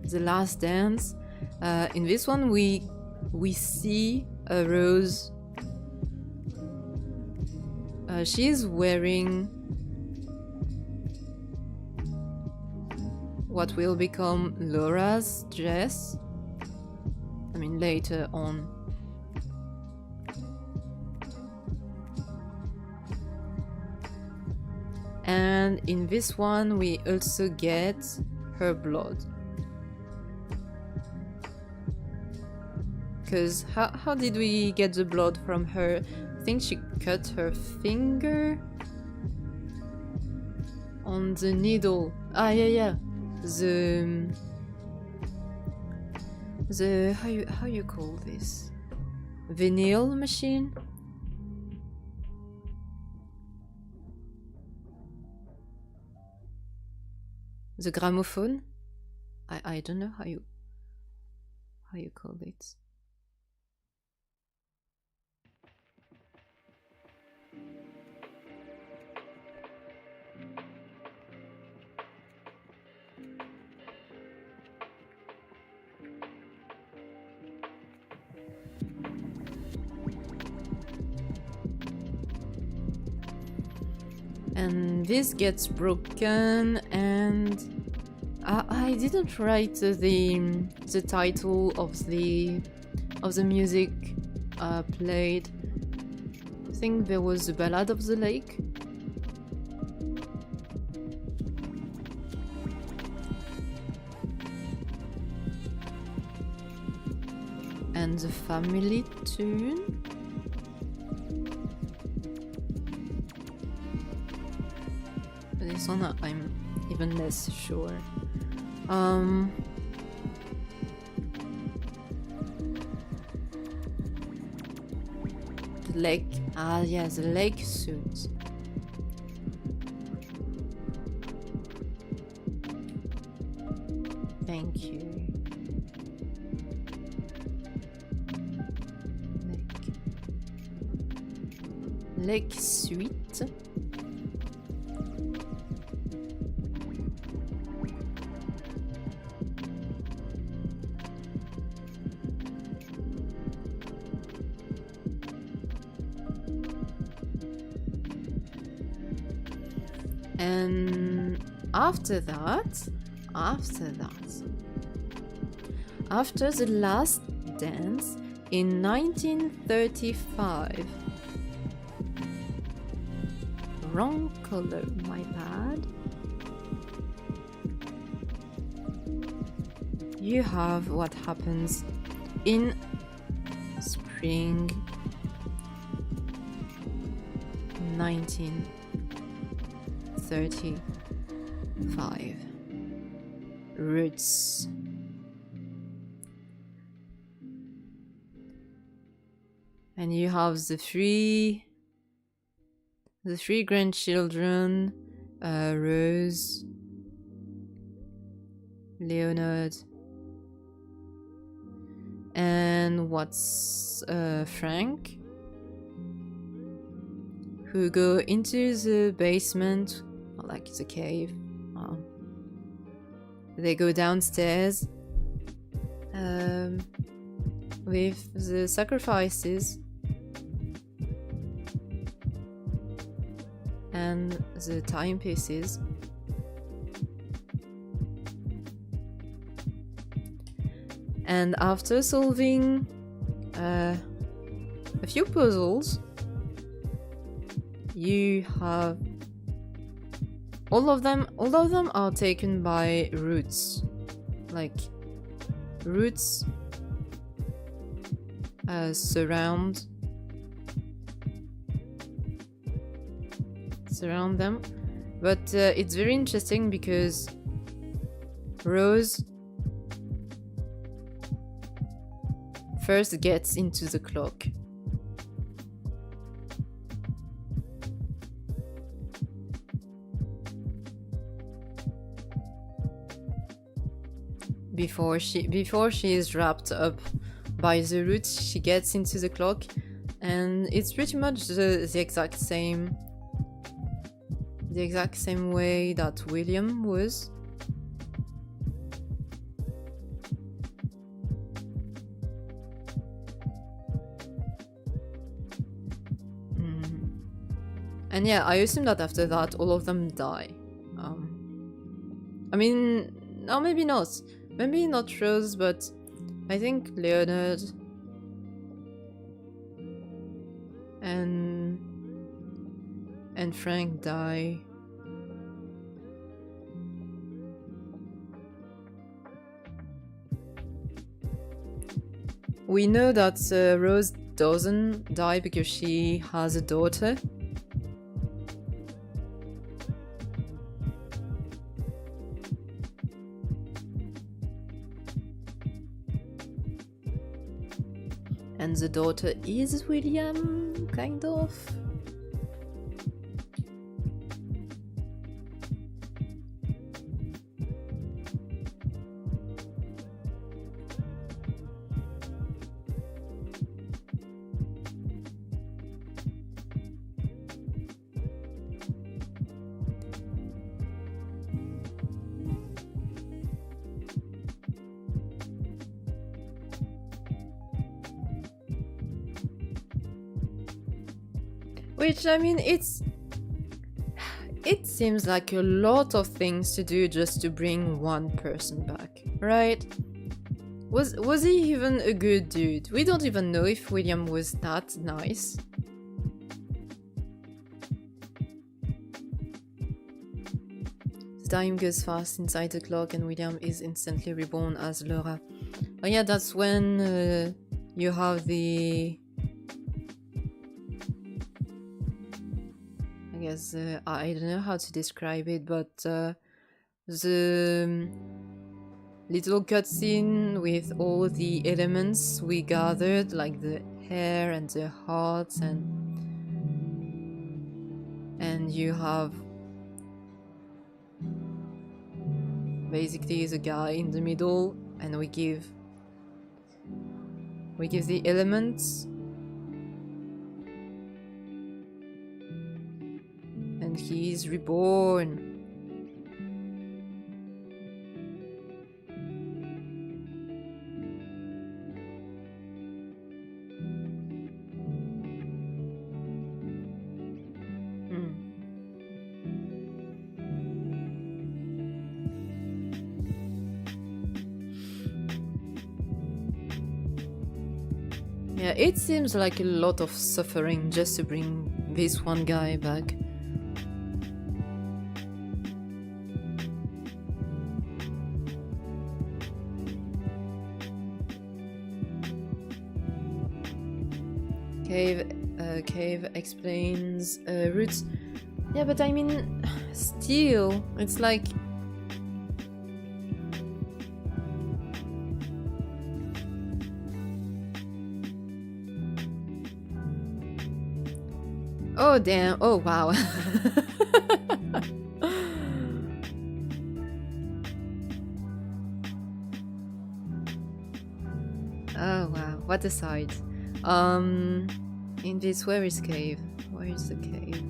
the last dance. In this one, we see a Rose. She is wearing what will become Laura's dress. I mean, later on. And in this one, we also get her blood. Because how did we get the blood from her? I think she cut her finger on the needle. Ah, yeah. The how you call this? Vinyl machine? the gramophone. I don't know how you call it. And this gets broken, and I didn't write the title of the music played. I think there was the Ballad of the Lake. And the family tune. This one I'm even less sure. The lake. Ah, yeah, the lake suit. Thank you. Lake suite. And after the last dance in 1935. Wrong color, my bad. You have what happens in spring 1935. Roots. And you have the three grandchildren, Rose, Leonard, and Frank, who go into the basement, like the cave. They go downstairs with the sacrifices and the timepieces. And after solving a few puzzles, you have all of them are taken by roots. Like roots surround them, but it's very interesting because Rose first gets into the clock. Before she is wrapped up by the roots, she gets into the clock, and it's pretty much the exact same way that William was. And yeah, I assume that after that all of them die. I mean, no, maybe not. Maybe not Rose, but I think Leonard and Frank die. We know that Rose doesn't die because she has a daughter. And the daughter is William, kind of. Which, I mean, it seems like a lot of things to do just to bring one person back, right? Was he even a good dude? We don't even know if William was that nice. The time goes fast inside the clock and William is instantly reborn as Laura. Oh yeah, that's when you have the... I guess, I don't know how to describe it, but the little cutscene with all the elements we gathered, like the hair and the hearts, and you have basically the guy in the middle, and we give the elements, and he's reborn. Yeah, it seems like a lot of suffering just to bring this one guy back. Cave explains roots. Yeah, but I mean, still, it's like... Oh damn, oh wow. Oh wow, what a sight. In this, where is cave? Where is the cave?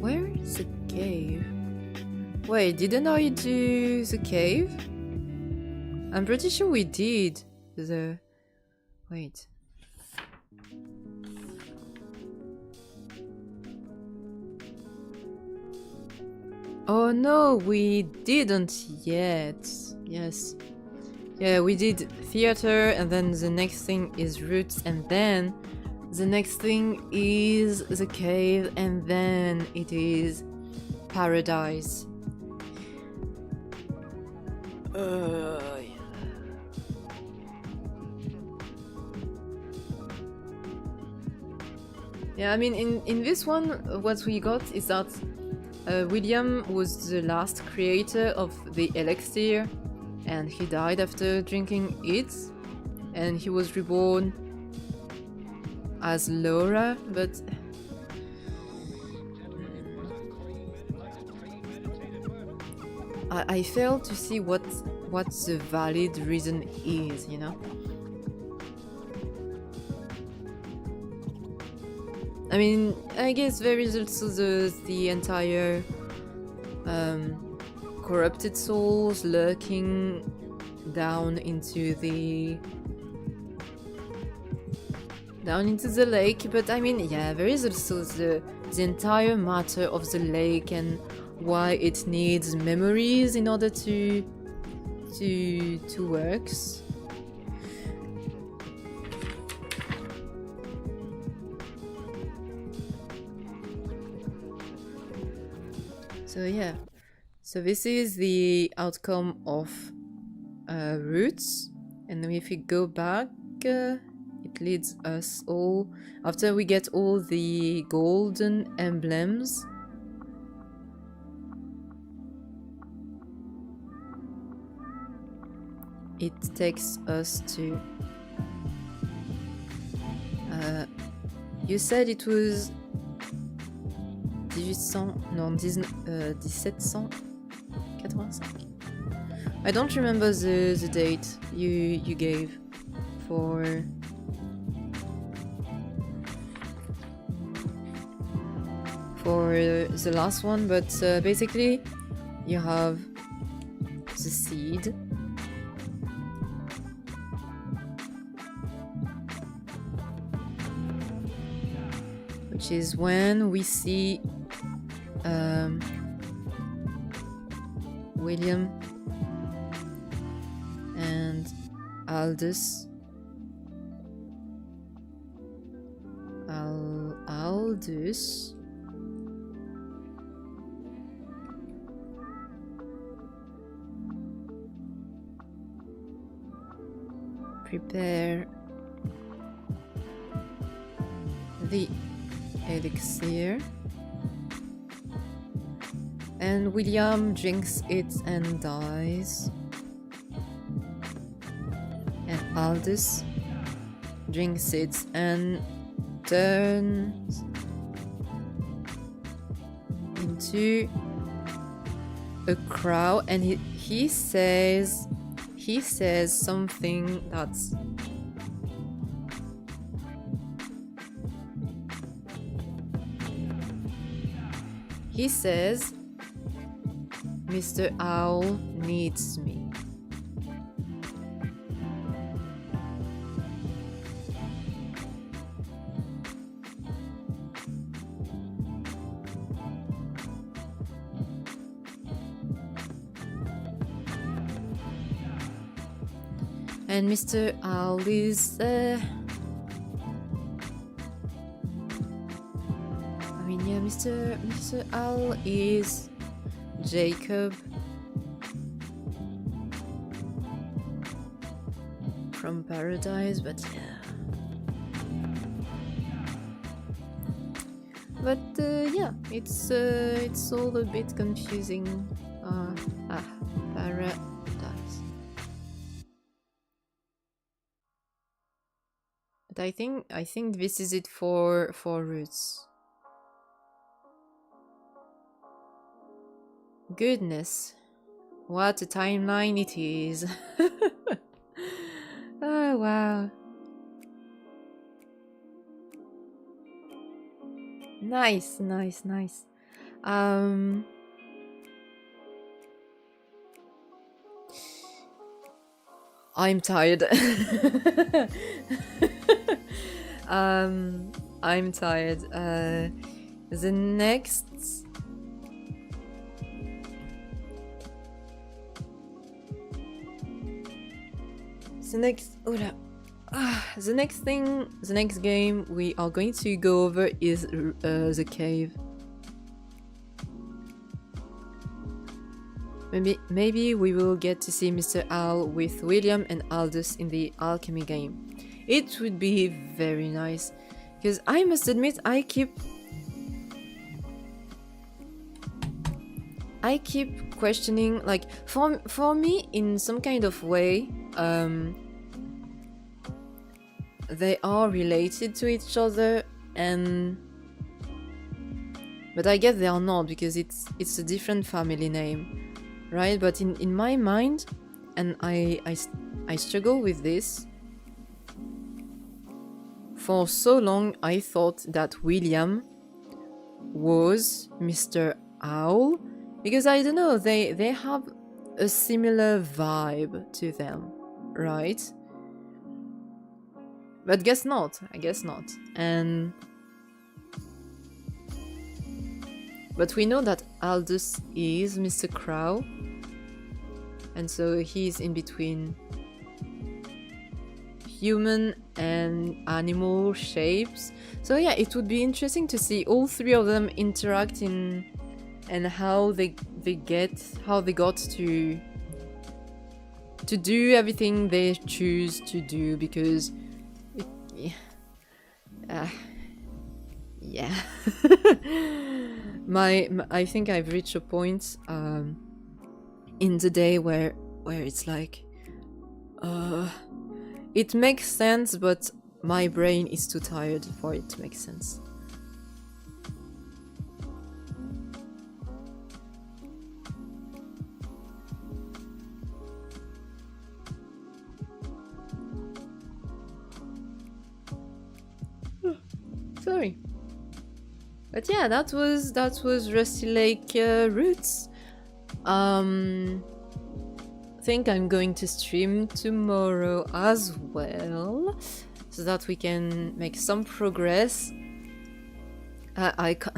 Where is the cave? Wait, didn't I do the cave? I'm pretty sure we did the... Wait. Oh no, we didn't yet. Yes. Yeah, we did theater, and then the next thing is roots, and then the next thing is the cave, and then it is paradise. Yeah, I mean, in this one, what we got is that William was the last creator of the elixir, and he died after drinking it, and he was reborn as Laura, but I fail to see what the valid reason is, you know? I mean, I guess there is also the entire corrupted souls lurking down into the lake, but I mean, yeah, there is also the entire matter of the lake and why it needs memories in order to work. So yeah, so this is the outcome of roots, and then if we go back, it leads us all, after we get all the golden emblems, it takes us to... you said it was... Did 1785. I don't remember the date you gave for the last one, but basically you have the seed, which is when we see William and Aldous prepare the elixir, and William drinks it and dies, and Aldous drinks it and turns into a crow, and he says something that's he says, "Mr. Owl needs me." And Mr. Owl is Mr. Owl is Jacob from Paradise, but yeah. But yeah, it's all a bit confusing. Paradise. But I think this is it for Roots. Goodness, what a timeline it is. Oh wow. Nice. I'm tired. I'm tired. The next the next game we are going to go over is the cave. Maybe we will get to see Mr. Owl with William and Aldous in the alchemy game. It would be very nice, because I must admit I keep questioning, like, for me in some kind of way they are related to each other, but I guess they are not, because it's a different family name, right? But in my mind, and I struggle with this, for so long I thought that William was Mr. Owl, because I don't know, they have a similar vibe to them, right? But I guess not. But we know that Aldous is Mr. Crow, and so he's in between human and animal shapes. So yeah, it would be interesting to see all three of them interacting and how they got to do everything they choose to do, because yeah. I think I've reached a point in the day where it's like it makes sense, but my brain is too tired for it to make sense. Sorry. But yeah, that was Rusty Lake Roots. Think I'm going to stream tomorrow as well, so that we can make some progress. I can't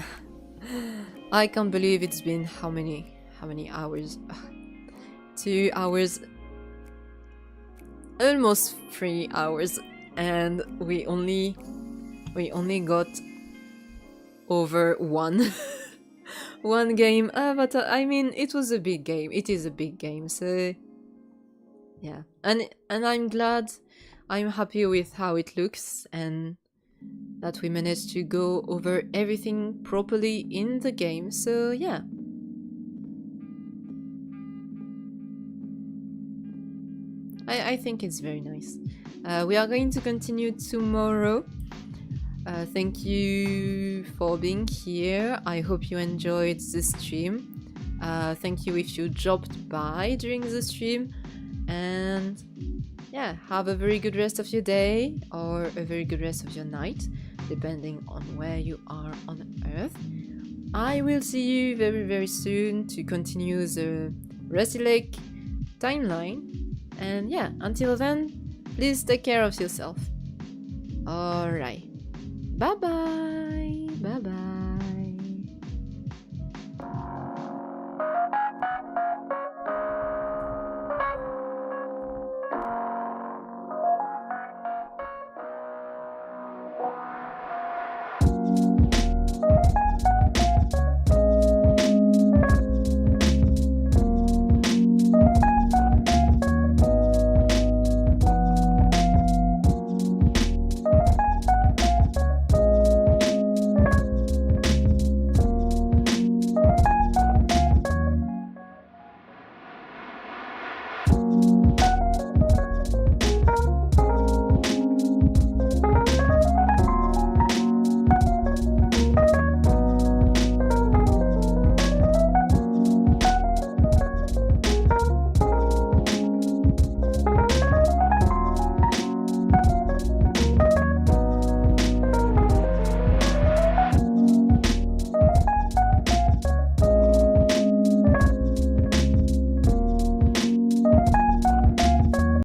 I can't believe it's been how many hours? 2 hours, almost 3 hours, and we only got over one one game. But I mean, it was a big game. It is a big game, so yeah. And I'm glad, I'm happy with how it looks, and that we managed to go over everything properly in the game. So yeah. I think it's very nice. We are going to continue tomorrow. Thank you for being here. I hope you enjoyed the stream. Thank you if you dropped by during the stream. And yeah, have a very good rest of your day, or a very good rest of your night, depending on where you are on Earth. I will see you very, very soon to continue the Rusty Lake timeline. And yeah, until then, please take care of yourself. Alright. Bye bye!